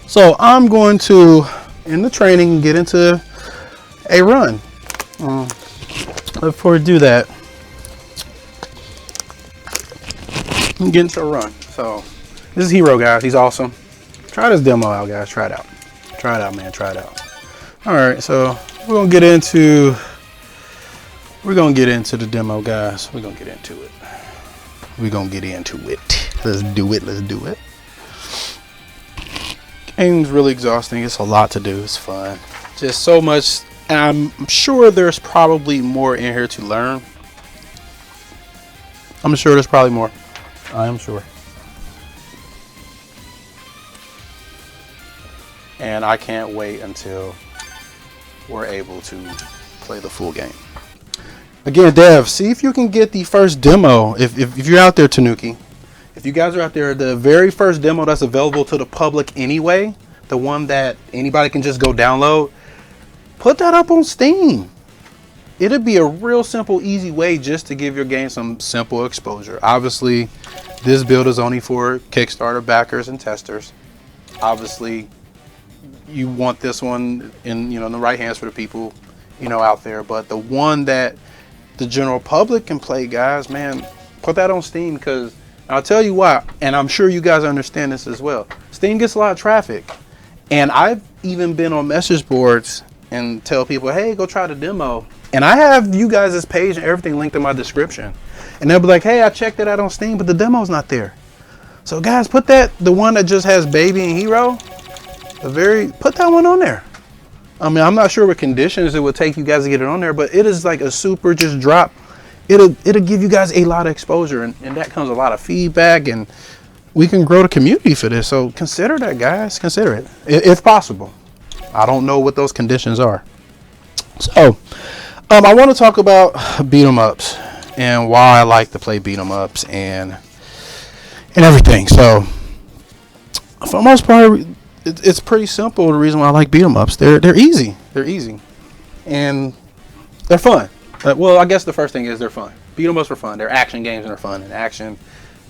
So I'm going to, in the training, get into a run. Before I do that, I'm getting into a run. So this is Hero, guys. He's awesome. Try this demo out, guys. Try it out. Try it out, man. Try it out. All right, so we're gonna get into the demo, guys. We're gonna get into it. We're gonna get into it. Let's do it. Let's do it. Game's really exhausting. It's a lot to do. It's fun. Just so much. And I'm sure there's probably more in here to learn. I'm sure there's probably more. I am sure. And I can't wait until we're able to play the full game. Again, Dev, see if you can get the first demo. If you're out there, Tanuki. If you guys are out there, the very first demo that's available to the public anyway, the one that anybody can just go download, put that up on Steam. It'll be a real simple, easy way just to give your game some simple exposure. Obviously, this build is only for Kickstarter backers and testers. Obviously, you want this one in the right hands for the people out there. But the one that the general public can play, guys, man, put that on Steam, because I'll tell you why, and I'm sure you guys understand this as well. Steam gets a lot of traffic, and I've even been on message boards and tell people, hey, go try the demo. And I have you guys' page and everything linked in my description. And they'll be like, hey, I checked it out on Steam, but the demo's not there. So guys, put the one that just has Baby and Hero, put that one on there. I mean, I'm not sure what conditions it would take you guys to get it on there, but it is like a super just drop. It'll give you guys a lot of exposure, and that comes a lot of feedback, and we can grow the community for this. So consider that, guys. Consider it if possible. I don't know what those conditions are. So I want to talk about beat 'em ups and why I like to play beat 'em ups and everything. So for the most part, it's pretty simple. The reason why I like beat 'em ups, they're easy. They're easy and they're fun. Well, I guess the first thing is they're fun. Beat 'em ups are fun. They're action games and they're fun. And action,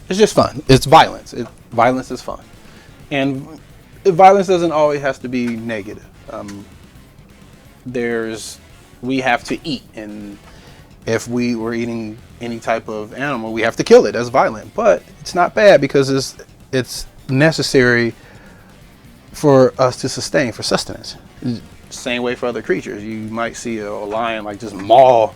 it's just fun. It's violence. Violence is fun. And violence doesn't always have to be negative. We have to eat, and if we were eating any type of animal, we have to kill it. That's violent, but it's not bad because it's necessary for us to sustain, for sustenance. Same way for other creatures. You might see a lion like just maul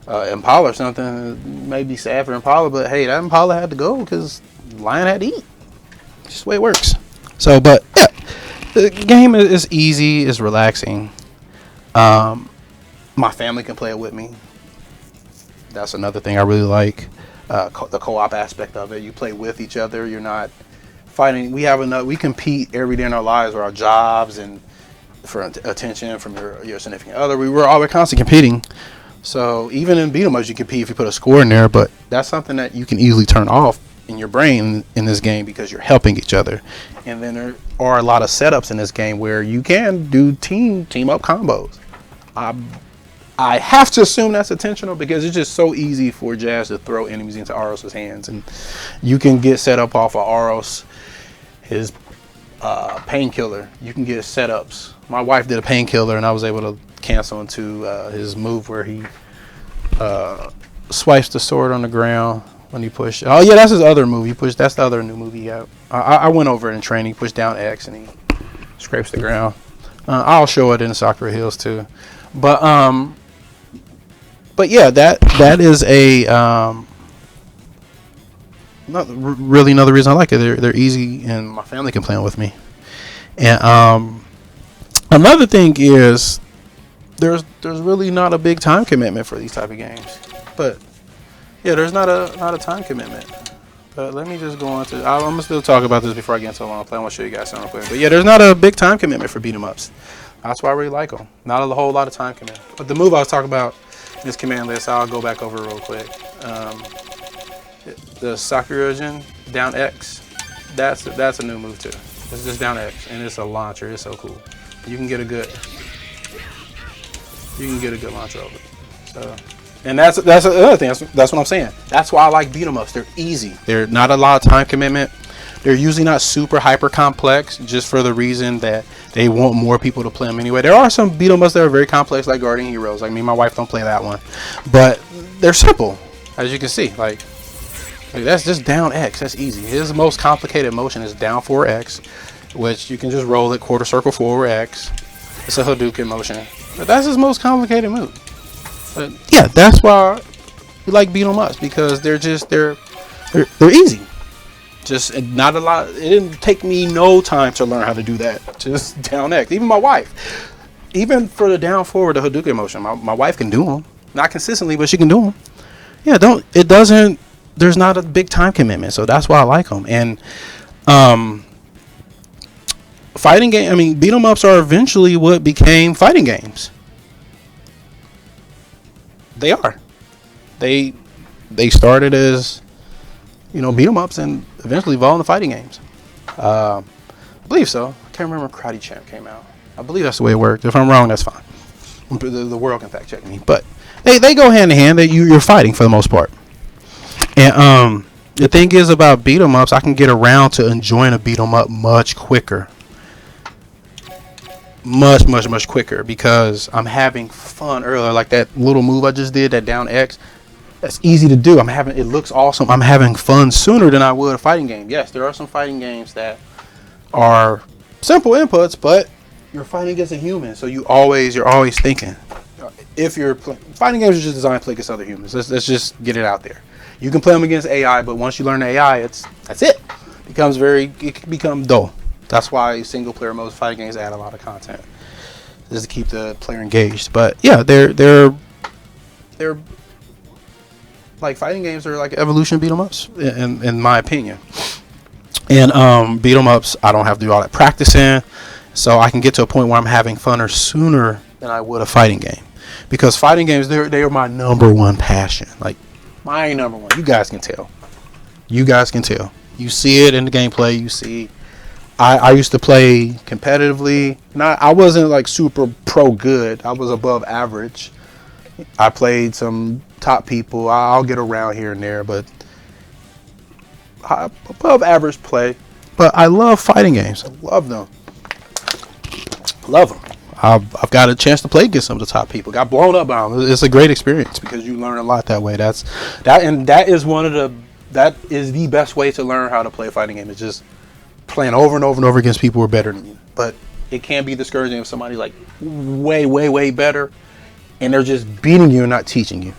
impala or something. It may be sad for impala, but hey, that impala had to go because the lion had to eat. It's just the way it works. So, but yeah, the game is easy, it's relaxing. My family can play it with me. That's another thing I really like. The co-op aspect of it. You play with each other. You're not fighting. We compete every day in our lives, or our jobs, and for attention from your significant other. We're constantly competing. So even in beat 'em ups, you compete if you put a score in there. But that's something that you can easily turn off in your brain in this game because you're helping each other. And then there are a lot of setups in this game where you can do team up combos. I have to assume that's intentional because it's just so easy for Jazz to throw enemies into Aros's hands, and you can get set up off of Aros, his painkiller. You can get setups. My wife did a painkiller, and I was able to cancel into his move where he swipes the sword on the ground when he pushed. Oh yeah, that's his other move. That's the other new move he had. I went over it in training. He pushed down X and he scrapes the ground. I'll show it in Sakura Hills too. But yeah, that is not really another reason I like it. They're easy, and my family can play with me. And another thing is there's really not a big time commitment for these type of games. But yeah, there's not a time commitment. But let me just go on to. I'm gonna still talk about this before I get into Longplay. I want to show you guys something real quick. But yeah, there's not a big time commitment for beat 'em ups. That's why I really like them. Not a whole lot of time commitment. But the move I was talking about. This command list, I'll go back over real quick. The Sakura down X, that's a new move too. It's just down X, and it's a launcher. It's so cool. You can get a good launcher over it. So, and that's another thing. That's what I'm saying. That's why I like beat 'em ups. They're easy. They're not a lot of time commitment. They're usually not super hyper complex, just for the reason that they want more people to play them anyway. There are some beat 'em ups that are very complex, like Guardian Heroes. Like me and my wife don't play that one, but they're simple, as you can see. Like that's just down X. That's easy. His most complicated motion is down 4X, which you can just roll it quarter circle forward X. It's a Hadouken motion, but that's his most complicated move. But yeah, that's why we like beat 'em ups, because they're easy. Just not a lot. It didn't take me no time to learn how to do that. Just down X. Even my wife, even for the down forward, the Hadouken motion, my wife can do them. Not consistently, but she can do them. Yeah, there's not a big time commitment, so that's why I like them. And fighting game. I mean, beat 'em ups are eventually what became fighting games. They are. They started as beat 'em ups and eventually evolved into fighting games. I believe so. I can't remember when Karate Champ came out. I believe that's the way it worked. If I'm wrong, that's fine. The world can fact check me. But they go hand in hand. That you're fighting for the most part. And the thing is about beat 'em ups, I can get around to enjoying a beat 'em up much quicker. Much quicker, because I'm having fun earlier. Like that little move I just did, that down X. That's easy to do. It looks awesome. I'm having fun sooner than I would a fighting game. Yes, there are some fighting games that are simple inputs, but you're fighting against a human, so you're always thinking. If you're fighting games, are just designed to play against other humans. Let's just get it out there. You can play them against AI, but once you learn AI, that's it. It can become dull. That's why single player mode fighting games add a lot of content, just to keep the player engaged. But yeah, they're like fighting games are like evolution beat 'em ups in my opinion. And beat 'em ups, I don't have to do all that practicing, so I can get to a point where I'm having fun sooner than I would a fighting game. Because fighting games, they are my number one passion. Like, my number one. You guys can tell. You see it in the gameplay. You see, I used to play competitively. I wasn't like super pro good. I was above average. I played some top people. I'll get around here and there, but above average play. But I love fighting games. I love them. Love them. I've got a chance to play against some of the top people. Got blown up by them. It's a great experience because you learn a lot that way. That is the best way to learn how to play a fighting game. It's just playing over and over and over against people who are better than you. But it can be discouraging if somebody like way better and they're just beating you and not teaching you.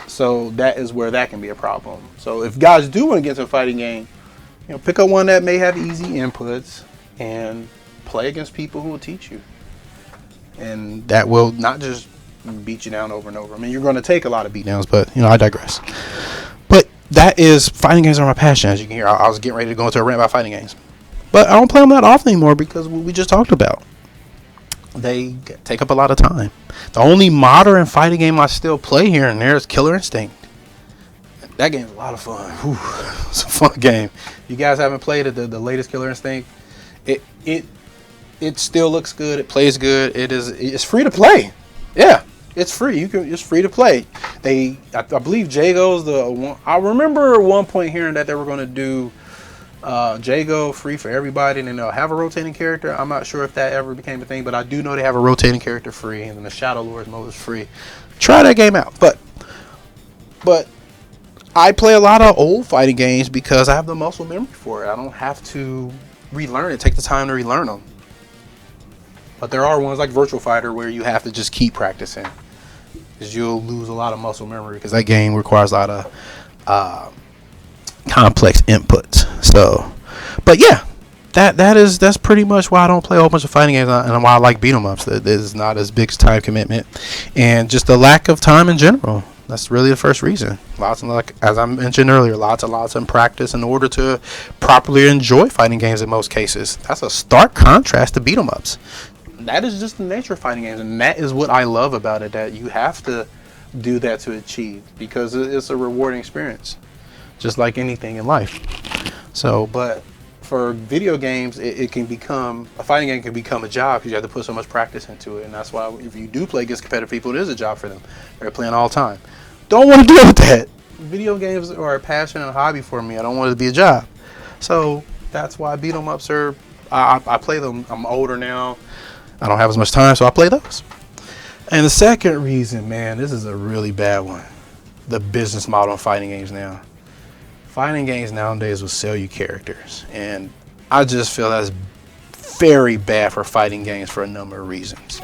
So that is where that can be a problem. So if guys do want to get into a fighting game, pick up one that may have easy inputs and play against people who will teach you. And that will not just beat you down over and over. I mean, you're going to take a lot of beatdowns, but I digress. But fighting games are my passion. As you can hear, I was getting ready to go into a rant about fighting games. But I don't play them that often anymore because what we just talked about. They take up a lot of time. The only modern fighting game I still play here and there is Killer Instinct. That game is a lot of fun. Whew, it's a fun game. You guys haven't played it, the latest Killer Instinct. It still looks good. It plays good. It's free to play. Yeah, it's free. It's free to play. I believe Jago's the one. I remember at one point hearing that they were going to do Jago free for everybody, and then they'll have a rotating character. I'm not sure if that ever became a thing, but I do know they have a rotating character free, and then the Shadow Lords mode is free. Try that game out. But I play a lot of old fighting games because I have the muscle memory for it. I don't have to relearn it. Take the time to relearn them. But there are ones like Virtual Fighter where you have to just keep practicing because you'll lose a lot of muscle memory because that game requires a lot of complex inputs. So, but yeah, that's pretty much why I don't play a whole bunch of fighting games and why I like beat 'em ups. That is not as big time commitment and just the lack of time in general. That's really the first reason. As I mentioned earlier, lots of practice in order to properly enjoy fighting games in most cases. That's a stark contrast to beat 'em ups. That is just the nature of fighting games, and that is what I love about it, that you have to do that to achieve because it's a rewarding experience, just like anything in life. So, but for video games, a fighting game can become a job because you have to put so much practice into it, and that's why if you do play against competitive people, it is a job for them. They're playing all the time. Don't want to deal with that. Video games are a passion and a hobby for me. I don't want it to be a job. So that's why beat 'em ups are. I play them. I'm older now. I don't have as much time, so I play those. And the second reason, man, this is a really bad one. The business model in fighting games now. Fighting games nowadays will sell you characters, and I just feel that's very bad for fighting games for a number of reasons.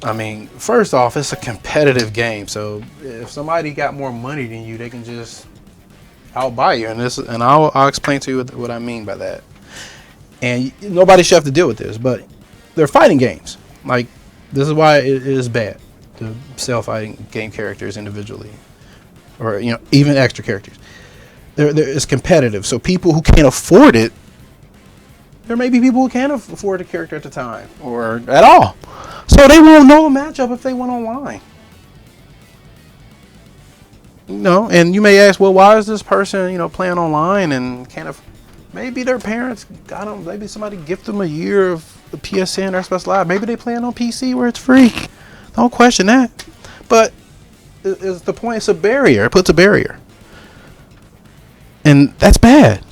I mean, first off, it's a competitive game, so if somebody got more money than you, they can just outbuy you, and I'll explain to you what I mean by that. And nobody should have to deal with this, but they're fighting games. Like, this is why it is bad to sell fighting game characters individually, or even extra characters. It's competitive, so people who can't afford it, there may be people who can't afford a character at the time or at all, so they won't know a matchup if they went online. And you may ask, well, why is this person playing online and can't maybe their parents got them, maybe somebody gifted them a year of the PSN or Xbox Live. Maybe they playing on PC where it's free. Don't question that. But is the point? It's a barrier. It puts a barrier. And that's bad.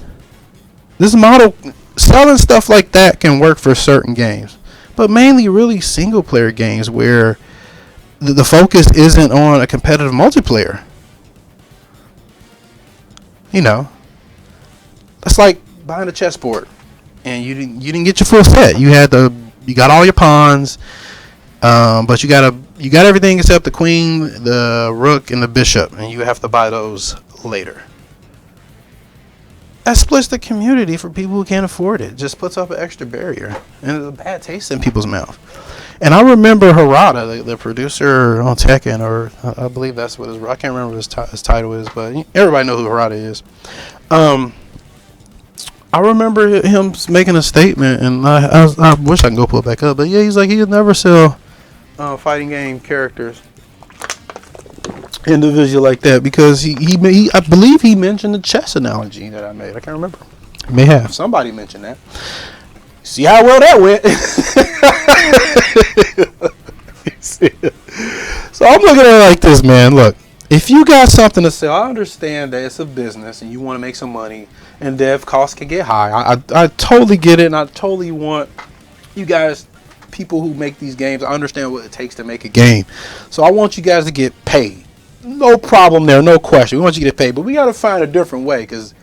This model, selling stuff like that can work for certain games. But mainly really single player games where the focus isn't on a competitive multiplayer. That's like buying a chessboard and you didn't get your full set. You got all your pawns, but you got everything except the queen, the rook, and the bishop, and you have to buy those later. That splits the community for people who can't afford it. Just puts up an extra barrier, and it's a bad taste in people's mouth. And I remember Harada, the producer on Tekken, or I believe that's what I can't remember what his title is, but everybody knows who Harada is. I remember him making a statement, and I wish I can go pull it back up. But yeah, he's like, he'd never sell fighting game characters individual like that because he I believe he mentioned the chess analogy that I made. I can't remember. He may have. Somebody mentioned that. See how well that went. So I'm looking at it like this, man. Look, if you got something to sell, I understand that it's a business and you want to make some money and dev costs can get high. I totally get it, and I totally want you guys, people who make these games, I understand what it takes to make a game. So I want you guys to get paid. No problem there, no question. We want you to get paid, but we got to find a different way because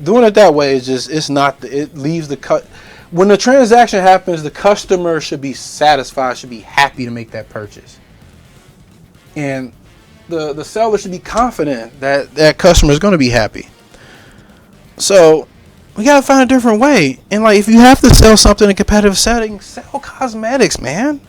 doing it that way is just, it leaves the cut. When the transaction happens, the customer should be satisfied, should be happy to make that purchase. And the seller should be confident that that customer is going to be happy. So we got to find a different way. And like, if you have to sell something in a competitive setting, sell cosmetics, man.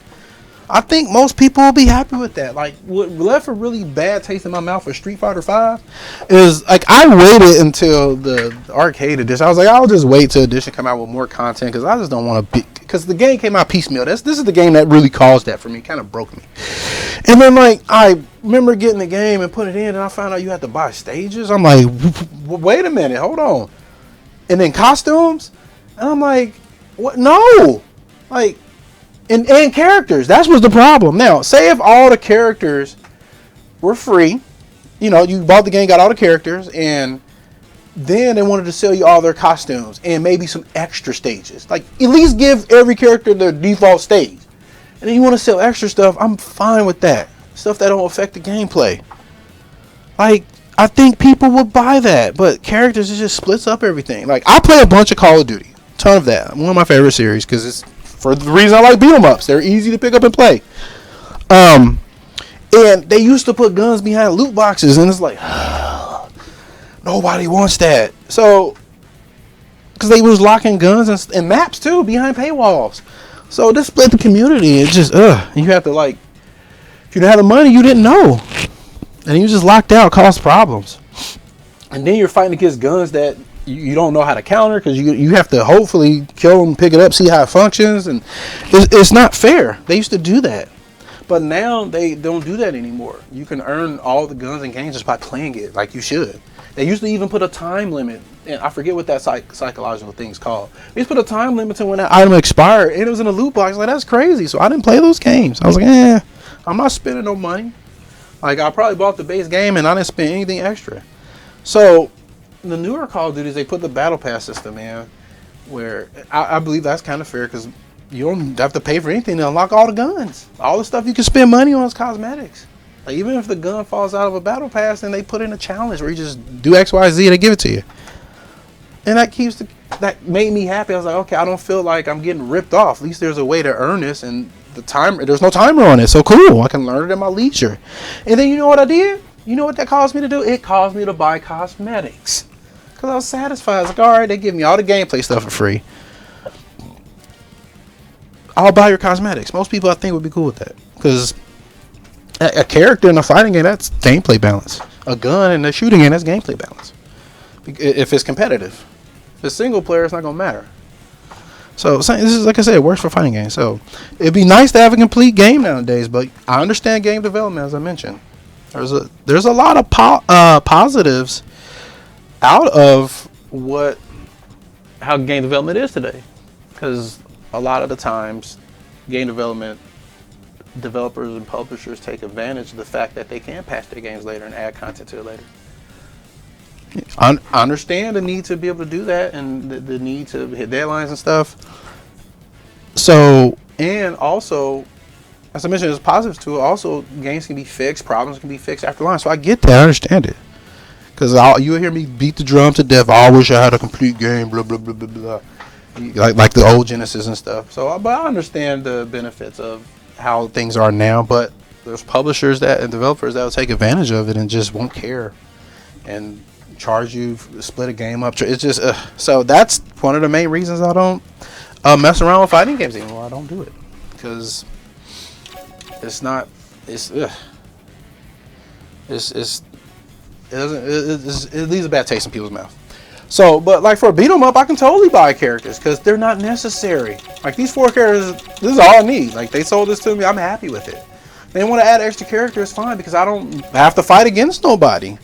I think most people will be happy with that. Like, what left a really bad taste in my mouth for Street Fighter 5 is, like, I waited until the arcade edition. I was like, I'll just wait till edition come out with more content because I just don't want to be, because the game came out piecemeal. This is the game that really caused that for me. It kind of broke me. And then, like, I remember getting the game and put it in, and I found out you had to buy stages. I'm like, wait a minute, hold on. And then costumes? And I'm like, what? No! Like, and characters. That was the problem. Now, say if all the characters were free, you know, you bought the game, got all the characters, and then they wanted to sell you all their costumes and maybe some extra stages. Like, at least give every character their default stage. And then you want to sell extra stuff, I'm fine with that. Stuff that don't affect the gameplay. Like, I think people would buy that, but characters, it just splits up everything. Like, I play a bunch of Call of Duty. Ton of that. One of my favorite series because it's for the reason I like beat 'em ups. They're easy to pick up and play. And they used to put guns behind loot boxes, and it's like, nobody wants that. So, because they was locking guns and maps too behind paywalls. So this split the community. It's just, you have to, like, if you didn't have the money, you didn't know. And you just locked out, caused problems. And then you're fighting against guns that you don't know how to counter because you have to hopefully kill them, pick it up, see how it functions, and it's not fair. They used to do that, but now they don't do that anymore. You can earn all the guns in games just by playing it like you should. They used to even put a time limit, and I forget what that psychological thing's called. They used to put a time limit to when that item expired, and it was in a loot box. Like, that's crazy. So I didn't play those games. I was like, I'm not spending no money. Like, I probably bought the base game and I didn't spend anything extra. So the newer Call of Duties, they put the battle pass system in, where I believe that's kind of fair because you don't have to pay for anything to unlock all the guns. All the stuff you can spend money on is cosmetics. Like, even if the gun falls out of a battle pass, then they put in a challenge where you just do X, Y, Z and they give it to you. And that made me happy. I was like, okay, I don't feel like I'm getting ripped off. At least there's a way to earn this, and there's no timer on it. So cool, I can learn it at my leisure. And then you know what I did? You know what that caused me to do? It caused me to buy cosmetics. Because I was satisfied. I was like, alright, they give me all the gameplay stuff for free. I'll buy your cosmetics. Most people, I think, would be cool with that. Because a character in a fighting game, that's gameplay balance. A gun in a shooting game, that's gameplay balance. If it's competitive. If it's single player, it's not going to matter. So, this is, like I said, it works for fighting games. So, it'd be nice to have a complete game nowadays. But I understand game development, as I mentioned. There's a lot of positives out of how game development is today, because a lot of the times game development developers and publishers take advantage of the fact that they can patch their games later and add content to it later. I understand the need to be able to do that and the need to hit deadlines and stuff. So, and also, as I mentioned, there's positives to it. Also, games can be fixed, problems can be fixed after launch. So I get that, I understand it. Because you'll hear me beat the drum to death. I wish I had a complete game, blah, blah, blah, blah, blah. Like the old Genesis and stuff. So, but I understand the benefits of how things are now. But there's publishers and developers that will take advantage of it and just won't care. And charge you, split a game up. It's just, so that's one of the main reasons I don't mess around with fighting games anymore. I don't do it. Because it leaves a bad taste in people's mouth. So, but like for a beat 'em up, I can totally buy characters because they're not necessary. Like these 4 characters, this is all I need. Like they sold this to me, I'm happy with it. They want to add extra characters, fine, because I don't have to fight against nobody.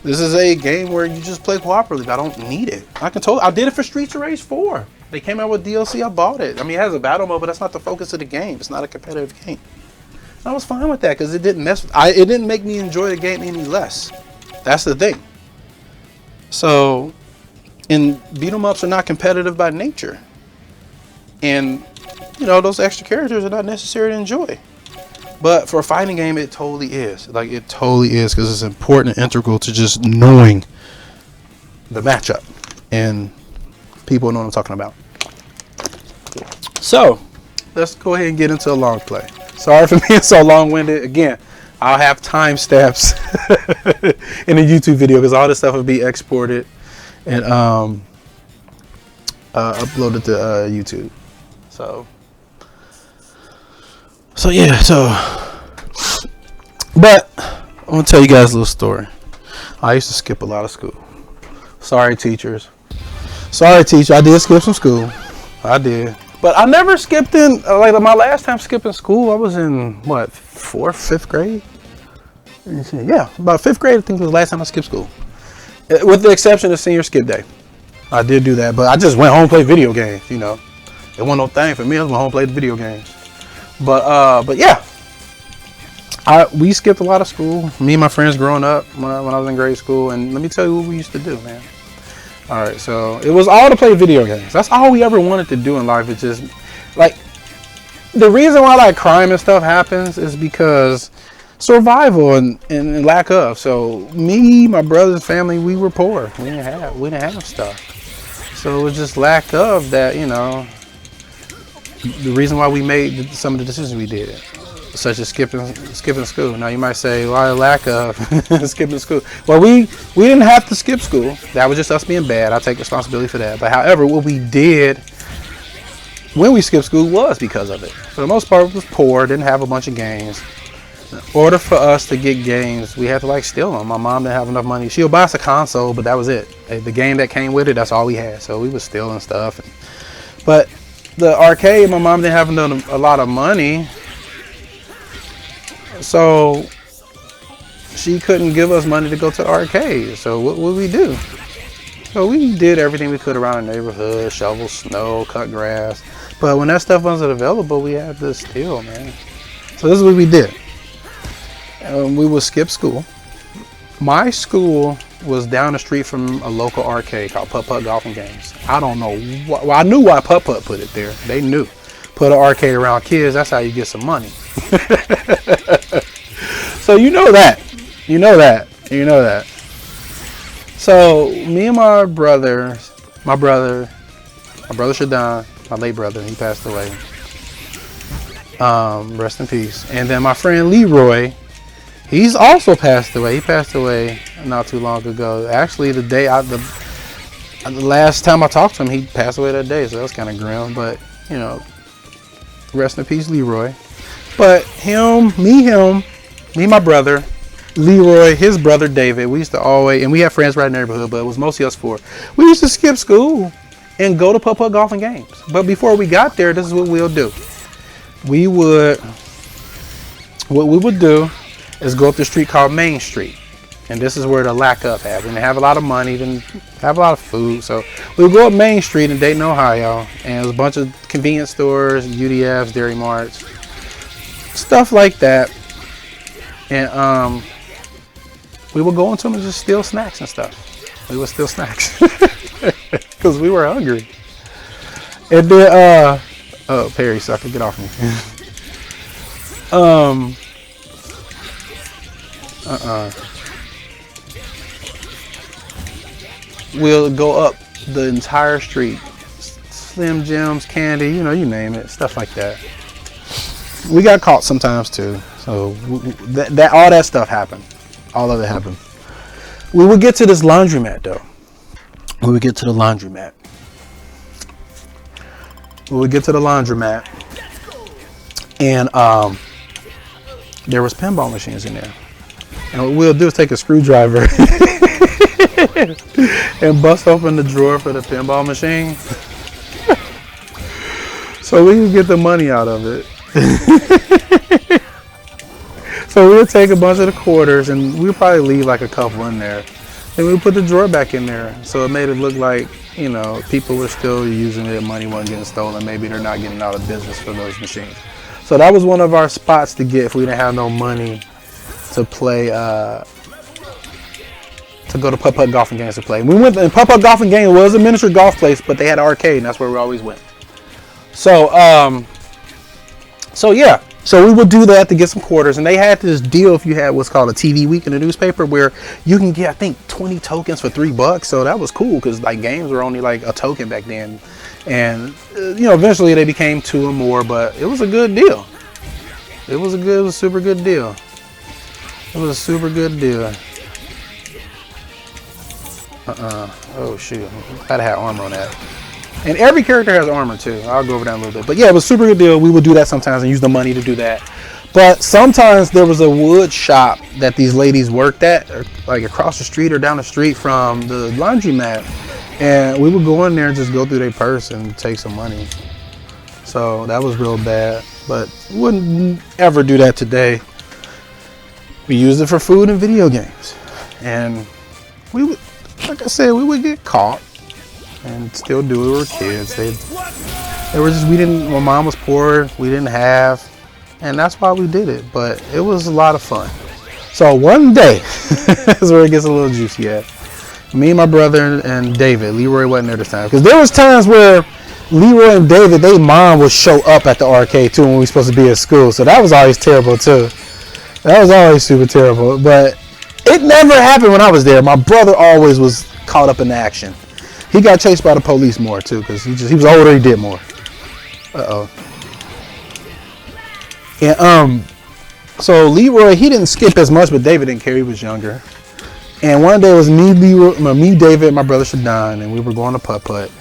This is a game where you just play cooperatively. I don't need it. I did it for Streets of Rage 4. They came out with DLC, I bought it. I mean, it has a battle mode, but that's not the focus of the game. It's not a competitive game. I was fine with that because it didn't it didn't make me enjoy the game any less. That's the thing. So, and beat 'em ups are not competitive by nature. And, you know, those extra characters are not necessary to enjoy. But for a fighting game, it totally is. Like, it totally is because it's important and integral to just knowing the matchup. And people know what I'm talking about. So, let's go ahead and get into a long play. Sorry for being so long-winded. Again, I'll have timestamps in a YouTube video because all this stuff will be exported and uploaded to YouTube. So yeah, but I'm gonna tell you guys a little story. I used to skip a lot of school. Sorry, teachers. Sorry, teacher. I did skip some school. I did. But I never skipped in, like my last time skipping school, I was in, what, 4th, 5th grade? Yeah, about 5th grade, I think was the last time I skipped school. With the exception of senior skip day. I did do that, but I just went home and played video games, you know. It wasn't no thing for me, I just went home and played video games. But yeah. We skipped a lot of school. Me and my friends growing up when I was in grade school, and let me tell you what we used to do, man. Alright, so it was all to play video games. That's all we ever wanted to do in life. It's just like the reason why like crime and stuff happens is because survival and lack of. So me, my brothers, family, we were poor. We didn't have stuff. So it was just lack of that, you know. The reason why we made some of the decisions we did, such as skipping school. Now you might say, why lack of skipping school? Well, we didn't have to skip school. That was just us being bad. I take responsibility for that. But however, what we did when we skipped school was because of it. For the most part, we was poor, didn't have a bunch of games. In order for us to get games, we had to like steal them. My mom didn't have enough money. She'll buy us a console, but that was it. The game that came with it, that's all we had. So we was stealing stuff. But the arcade, my mom didn't have a lot of money. So she couldn't give us money to go to the arcade. So what would we do? So we did everything we could around the neighborhood, shovel snow, cut grass. But when that stuff wasn't available, we had to steal, man. So this is what we did. We would skip school. My school was down the street from a local arcade called Putt Putt Golf and Games. I don't know why. Well, I knew why Putt Putt put it there. They knew. Put an arcade around kids, that's how you get some money. So you know that. You know that. You know that. So me and my brother Shadon, my late brother, he passed away. Rest in peace. And then my friend Leroy, he's also passed away. He passed away not too long ago. Actually, the last time I talked to him, he passed away that day. So that was kind of grim. But, you know, rest in peace, Leroy. But me, my brother, Leroy, his brother David, we used to always, and we had friends right in the neighborhood, but it was mostly us four. We used to skip school and go to Putt Putt Golf and Games. But before we got there, this is what we'll do. What we would do is go up the street called Main Street. And this is where the lack of had. We didn't have a lot of money, didn't have a lot of food. So we would go up Main Street in Dayton, Ohio, and it was a bunch of convenience stores, UDFs, Dairy Marts, stuff like that. And we would go into them and just steal snacks and stuff. We would steal snacks because we were hungry. And then, oh, Perry sucker, get off me. We'll go up the entire street. Slim Jims, candy, you know, you name it, stuff like that. We got caught sometimes too. So that all that stuff happened. All of it happened. We would get to this laundromat though. We would get to the laundromat. And there was pinball machines in there. And what we'll do is take a screwdriver and bust open the drawer for the pinball machine so we could get the money out of it. So we would take a bunch of the quarters and we would probably leave like a couple in there. And we would put the drawer back in there. So it made it look like, you know, people were still using it, money wasn't getting stolen. Maybe they're not getting out of business for those machines. So that was one of our spots to get if we didn't have no money to play, to go to Putt-Putt Golfing Games to play. We went, and Putt-Putt Golfing Game was a miniature golf place, but they had an arcade and that's where we always went. So, yeah. So we would do that to get some quarters, and they had this deal if you had what's called a TV week in the newspaper where you can get, I think, 20 tokens for $3. So that was cool because like games were only like a token back then, and you know, eventually they became 2 or more, but it was a good deal. It was a super good deal. It was a super good deal. Oh shoot, I'd have armor on that. And every character has armor too. I'll go over that a little bit. But yeah, it was a super good deal. We would do that sometimes and use the money to do that. But sometimes there was a wood shop that these ladies worked at, like across the street or down the street from the laundromat. And we would go in there and just go through their purse and take some money. So that was real bad. But wouldn't ever do that today. We used it for food and video games. And we would, like I said, we would get caught. And still do it. We were kids. They were just, we didn't, my mom was poor, we didn't have, and that's why we did it. But it was a lot of fun. So one day, is where it gets a little juicy at. Me and my brother and David, Leroy wasn't there this time. Because there was times where Leroy and David, their mom would show up at the arcade too when we were supposed to be at school. So that was always terrible too. That was always super terrible. But it never happened when I was there. My brother always was caught up in the action. He got chased by the police more too, because he was older, he did more. And so Leroy, he didn't skip as much, but David didn't care, he was younger. And one day it was me, David, and my brother Shadon, and we were going to Putt-Putt.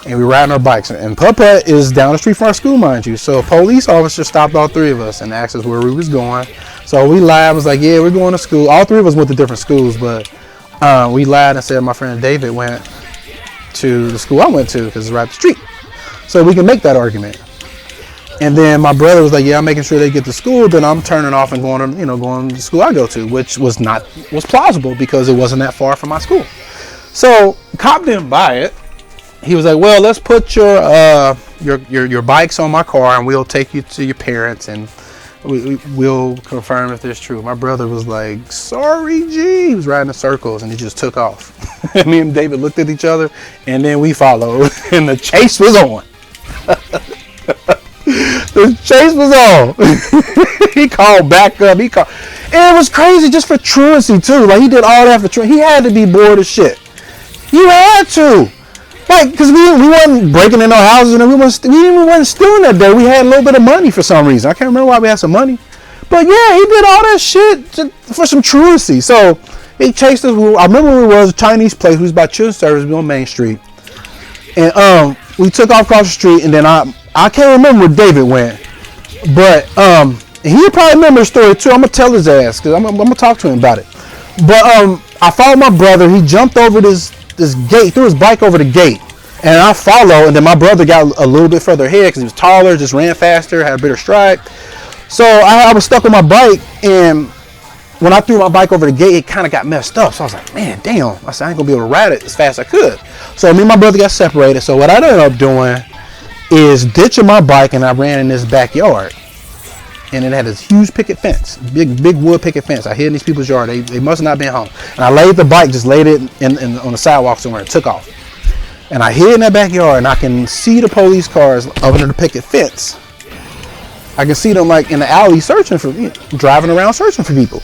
And we were riding our bikes. And Putt-Putt is down the street from our school, mind you. So a police officer stopped all 3 of us and asked us where we was going. So we lied, was like, yeah, we're going to school. All 3 of us went to different schools, but we lied and said my friend David went to the school I went to because it's right up the street, so we can make that argument. And then my brother was like, yeah, I'm making sure they get to school, then I'm turning off and going to, going to the school I go to, which was plausible because it wasn't that far from my school. So cop didn't buy it. He was like, well, let's put your bikes on my car and we'll take you to your parents and we'll confirm if this true. My brother was like, sorry, G. He was riding in circles and he just took off. Me and David looked at each other and then we followed and the chase was on. The chase was on. He called back up. And it was crazy just for truancy too. Like he did all that for truancy. He had to be bored as shit. You had to. Like, because we wasn't breaking in no houses and we wasn't stealing that day. We had a little bit of money for some reason. I can't remember why we had some money. But yeah, he did all that shit for some truancy. So he chased us. I remember where it was, a Chinese place. We was by Children's Service. We were on Main Street. And we took off across the street. And then I can't remember where David went. But he'll probably remember the story too. I'm going to tell his ass because I'm going to talk to him about it. But I followed my brother. He jumped over this gate, threw his bike over the gate, and I followed, and then my brother got a little bit further ahead because he was taller, just ran faster, had a bigger stride. So I was stuck on my bike, and when I threw my bike over the gate, it kind of got messed up. So I was like, man, damn. I said, I ain't gonna be able to ride it as fast as I could. So me and my brother got separated. So what I ended up doing is ditching my bike, and I ran in this backyard. And it had this huge picket fence, big wood picket fence. I hid in these people's yard. They must not have been home. And I laid the bike, just laid it on the sidewalk somewhere and took off. And I hid in that backyard and I can see the police cars under the picket fence. I can see them like in the alley searching for, driving around searching for people.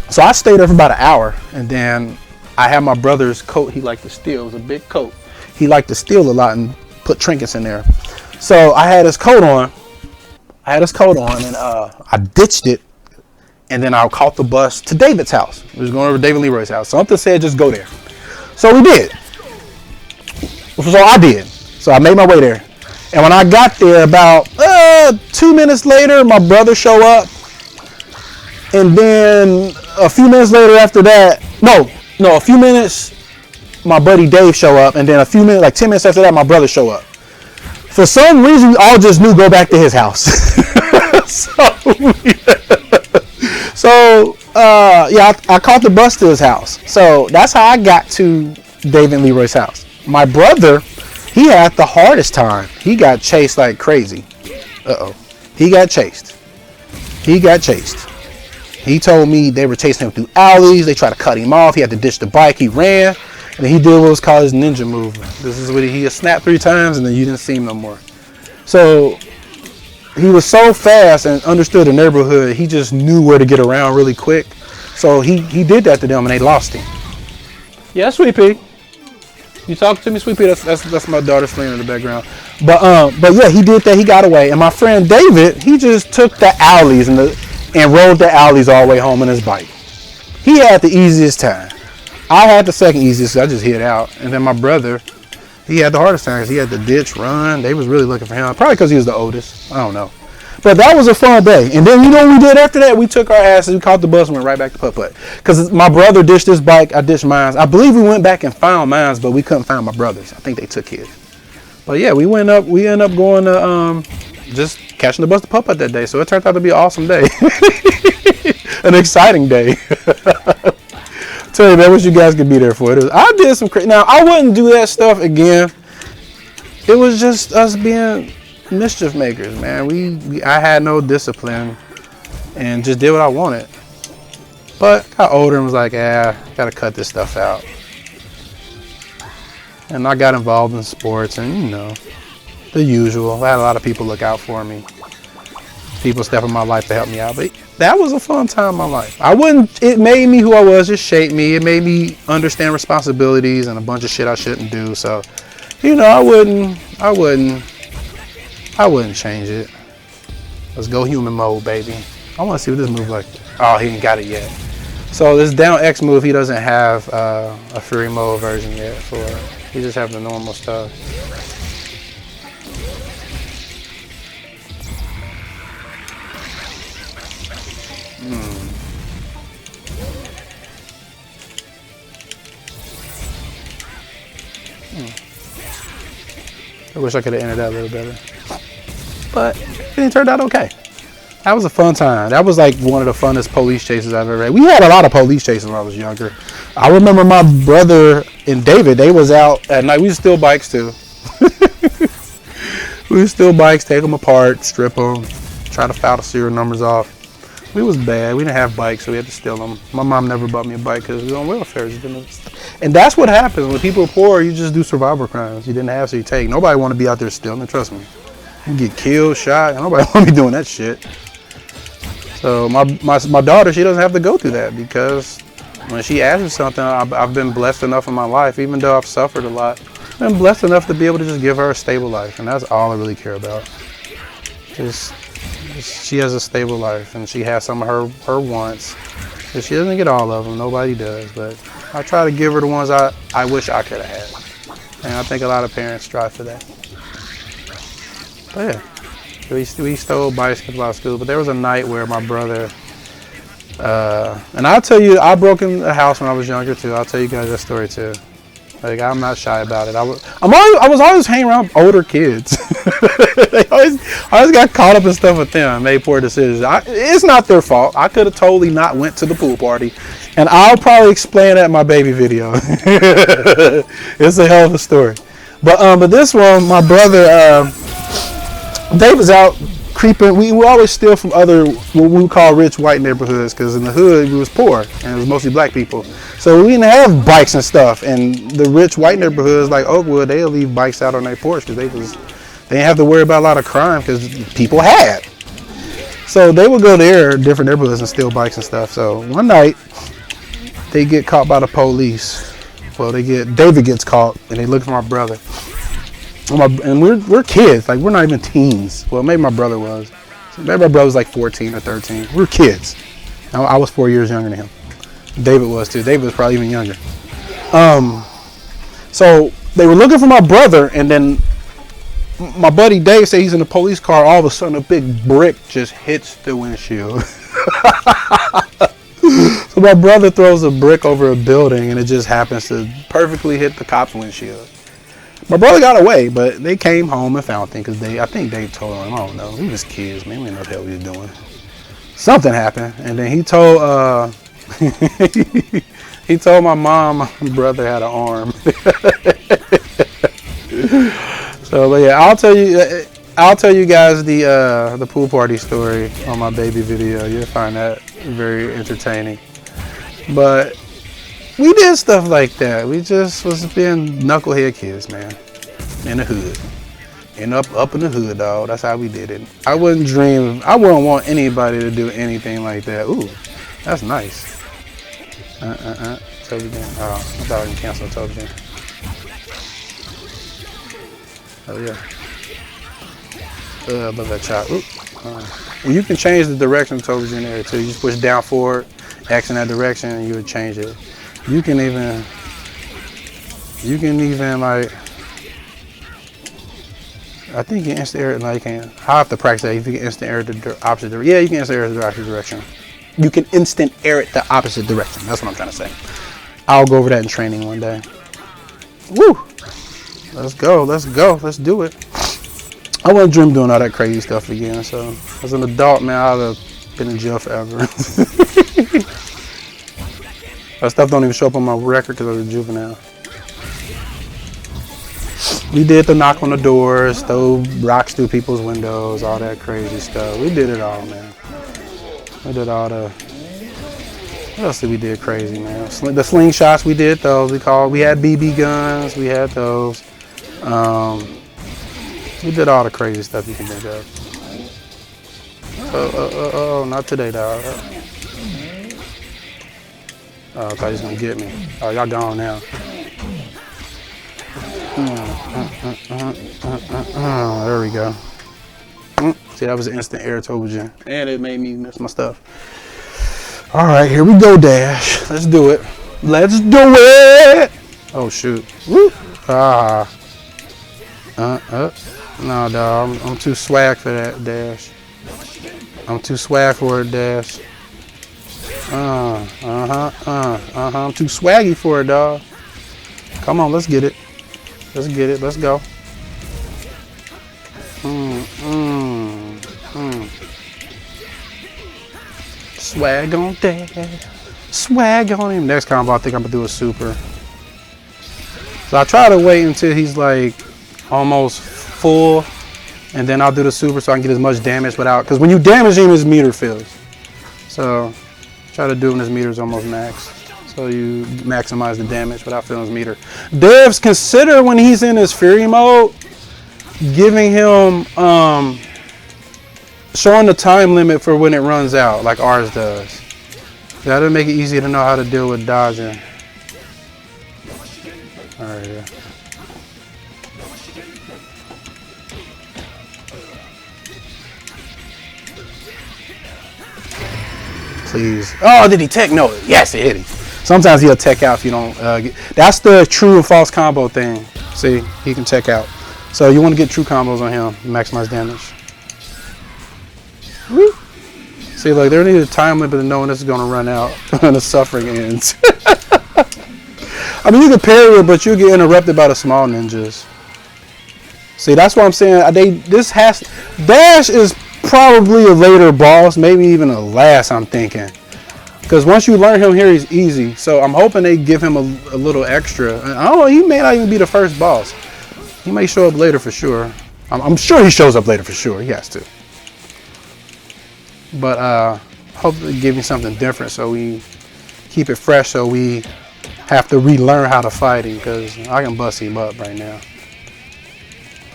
So I stayed there for about an hour. And then I had my brother's coat he liked to steal. It was a big coat. He liked to steal a lot and put trinkets in there. So I had his coat on. And I ditched it, and then I caught the bus to David's house. We was going over to David Leroy's house. Something said just go there. So we did. So I did. So I made my way there. And when I got there, about 2 minutes later, my brother showed up. And then a few minutes later after that, no, no, a few minutes, my buddy Dave show up, and then a few minutes, like 10 minutes after that, my brother show up. For some reason, we all just knew go back to his house. So I caught the bus to his house. So that's how I got to Dave and Leroy's house. My brother, he had the hardest time. He got chased like crazy. He got chased. He told me they were chasing him through alleys. They tried to cut him off. He had to ditch the bike. He ran. And he did what was called his ninja movement. This is what he snapped 3 times and then you didn't see him no more. So he was so fast and understood the neighborhood, he just knew where to get around really quick. So he did that to them and they lost him. Yeah, Sweet Pea. You talking to me, Sweet Pea? That's my daughter playing in the background. But yeah, he did that. He got away. And my friend David, he just took the alleys and rode the alleys all the way home on his bike. He had the easiest time. I had the second easiest, so I just hid out. And then my brother, he had the hardest time because he had to ditch, run. They was really looking for him. Probably because he was the oldest. I don't know. But that was a fun day. And then you know what we did after that? We took our asses, we caught the bus and went right back to Putt-Putt. Because my brother ditched his bike, I ditched mine. I believe we went back and found mine, but we couldn't find my brother's. I think they took his. But yeah, we ended up going to just catching the bus to Putt-Putt that day. So it turned out to be an awesome day. An exciting day. Tell you, man, wish you guys could be there for it. I did some crazy. Now, I wouldn't do that stuff again. It was just us being mischief makers, man. I had no discipline and just did what I wanted. But I got older and was like, gotta cut this stuff out. And I got involved in sports and, you know, the usual. I had a lot of people look out for me. People step in my life to help me out. But that was a fun time in my life. It made me who I was, it shaped me. It made me understand responsibilities and a bunch of shit I shouldn't do. So, you know, I wouldn't change it. Let's go human mode, baby. I want to see what this move like. Oh, he ain't got it yet. So this down X move, he doesn't have a Furry mode version yet for it. He just have the normal stuff. I wish I could have entered that a little better. But it turned out okay. That was a fun time. That was like one of the funnest police chases I've ever had. We had a lot of police chases when I was younger. I remember my brother and David, they was out at night. We used to steal bikes too. We would steal bikes, take them apart, strip them, try to foul the serial numbers off. We was bad. We didn't have bikes, so we had to steal them. My mom never bought me a bike because we were on welfare. And that's what happens. When people are poor, you just do survival crimes. You didn't have, so you take. Nobody want to be out there stealing, trust me. You get killed, shot. Nobody want to be doing that shit. So my daughter, she doesn't have to go through that because when she asks me something, I've been blessed enough in my life, even though I've suffered a lot. I've been blessed enough to be able to just give her a stable life, and that's all I really care about. She has a stable life, and she has some of her wants. And she doesn't get all of them. Nobody does, but I try to give her the ones I wish I could have had. And I think a lot of parents strive for that. But yeah, we stole bicycles out of school. But there was a night where my brother, and I'll tell you, I broke in a house when I was younger too. I'll tell you guys that story too. Like, I'm not shy about it. I was always hanging around older kids. I always got caught up in stuff with them and made poor decisions. It's not their fault. I could have totally not went to the pool party. And I'll probably explain that in my baby video. It's a hell of a story. But this one, my brother, they was out creeping. We always steal from other, what we call rich white neighborhoods, because in the hood, we was poor, and it was mostly black people. So we didn't have bikes and stuff, and the rich white neighborhoods like Oakwood, they'll leave bikes out on their porch because they didn't have to worry about a lot of crime because people had. So they would go there, different neighborhoods, and steal bikes and stuff. So one night, they get caught by the police. Well, David gets caught, and they look for my brother. And we're kids, like we're not even teens. Well, maybe my brother was. Maybe my brother was like 14 or 13. We're kids. I was 4 years younger than him. David was too. David was probably even younger. So they were looking for my brother, and then my buddy Dave said he's in the police car. All of a sudden, a big brick just hits the windshield. So my brother throws a brick over a building and it just happens to perfectly hit the cop's windshield. My brother got away, but they came home and found things because I think they told him, I don't know, we was kids, man, we didn't know what the hell we was doing. Something happened, and then he told he told my mom my brother had an arm. So, but yeah, I'll tell you guys the pool party story on my baby video. You'll find that very entertaining. But we did stuff like that. We just was being knucklehead kids, man, in the hood. And up in the hood, dog. That's how we did it. I wouldn't want anybody to do anything like that. Ooh, that's nice. Toby Jam. Oh, I thought I can cancel Toby Jam. Oh yeah. I love that chop. Ooh. Well, you can change the direction of Toby Jam there too. You just push down forward, X in that direction, and you would change it. You can even like, I think you can instant air it. No, you can't. I'll have to practice that. If you can instant air it the opposite direction. Yeah, you can instant air it the opposite direction. You can instant air it the opposite direction. That's what I'm trying to say. I'll go over that in training one day. Woo! Let's go. Let's go. Let's do it. I wouldn't dream doing all that crazy stuff again. So, as an adult, man, I'd have been in jail forever. That stuff don't even show up on my record because I was a juvenile. We did the knock on the doors, throw rocks through people's windows, all that crazy stuff. We did it all, man. We did all the... What else did we did crazy, man? The slingshots, we did those. We had BB guns, we had those. We did all the crazy stuff you can think of. Oh, not today, dog. Oh, I thought he was gonna get me. Oh, y'all gone now. There we go. See, that was an instant air Tobogen. And it made me miss my stuff. All right, here we go, Dash. Let's do it. Let's do it. Oh, shoot. Woo. Ah. No, dog. I'm too swag for that, Dash. I'm too swag for it, Dash. I'm too swaggy for it, dog. Come on, let's get it. Let's get it. Let's go. Swag on Dash. Swag on him. Next combo, I think I'm gonna do a super. So I try to wait until he's like almost full, and then I'll do the super so I can get as much damage without. Because when you damage him, his meter fills. So try to do when his meter's almost max. So you maximize the damage without filling his meter. Devs, consider when he's in his Fury mode, giving him showing the time limit for when it runs out, like ours does. That'll make it easier to know how to deal with dodging. All right, yeah. Please. Oh, did he tech? No. Yes, it hit him. Sometimes he'll tech out if you don't get. That's the true and false combo thing. See, he can tech out. So you want to get true combos on him, maximize damage. Woo. See, like there needs a time limit to knowing this is going to run out and the suffering ends. I mean, you can parry it, but you get interrupted by the small ninjas. See, that's what I'm saying. Dash is probably a later boss, maybe even a last, I'm thinking. Because once you learn him here, he's easy. So I'm hoping they give him a little extra. I don't know, he may not even be the first boss. He may show up later for sure. I'm sure he shows up later for sure. He has to. But hopefully give me something different so we keep it fresh, so we have to relearn how to fight him, because I can bust him up right now.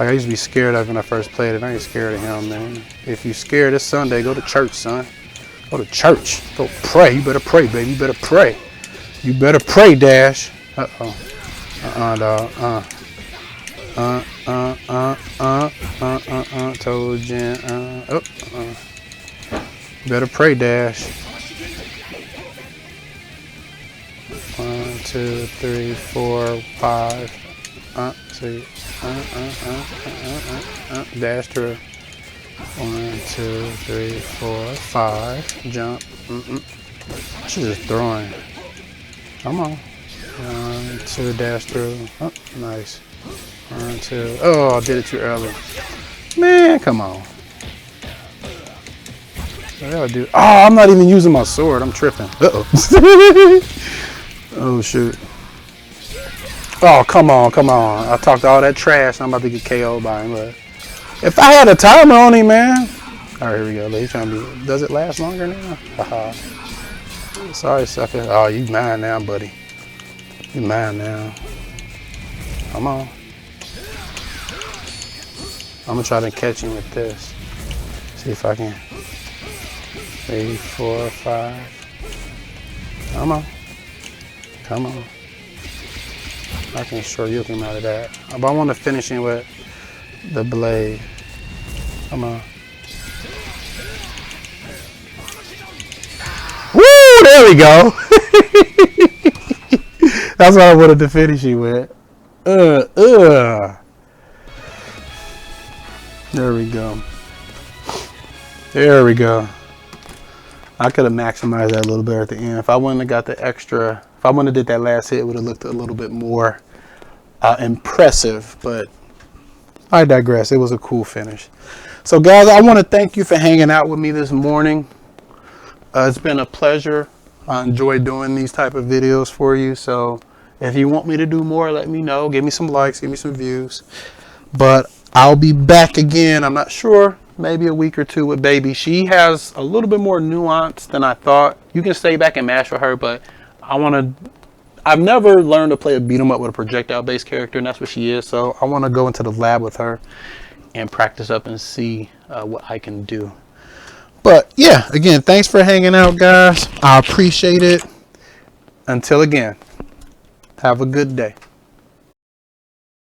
Like I used to be scared of when I first played it. I ain't scared of him, man. If you scared this Sunday, go to church, son. Go to church. Go pray. You better pray, baby. You better pray. You better pray, Dash. Uh-oh. Dog. Tojan. Better pray, Dash. 1, 2, 3, 4, 5. See. Dash through. 1, 2, 3, 4, 5. Jump. I should just throwing. Come on. 1, 2, dash through. Oh, nice. 1, 2. Oh, I did it too early. Man, come on. What do I do? Oh, I'm not even using my sword. I'm tripping. Uh-oh. Oh, shoot. Oh, come on, come on. I talked all that trash. I'm about to get KO'd by him. But if I had a timer on him, man. All right, here we go. He's trying to be. Does it last longer now? Haha. Sorry, sucker. Oh, you mine now, buddy. You mine now. Come on. I'm gonna try to catch him with this. See if I can. 3, 4, 5. Come on. Come on. I can sure you him out of that. But I want to finish him with the blade. Come on. Woo! There we go. That's what I wanted to finish you with. There we go. There we go. I could have maximized that a little bit at the end. If I wouldn't have got the extra, if I wouldn't have did that last hit, it would have looked a little bit more impressive. But I digress. It was a cool finish. So guys, I want to thank you for hanging out with me this morning. It's been a pleasure. I enjoy doing these type of videos for you. So if you want me to do more, let me know. Give me some likes, give me some views. But I'll be back again. I'm not sure. Maybe a week or two with baby. She has a little bit more nuance than I thought. You can stay back and mash with her, but I've never learned to play a beat 'em up with a projectile based character, and that's what she is. So I want to go into the lab with her and practice up and see what I can do. But yeah, again, thanks for hanging out, guys. I appreciate it. Until again, have a good day.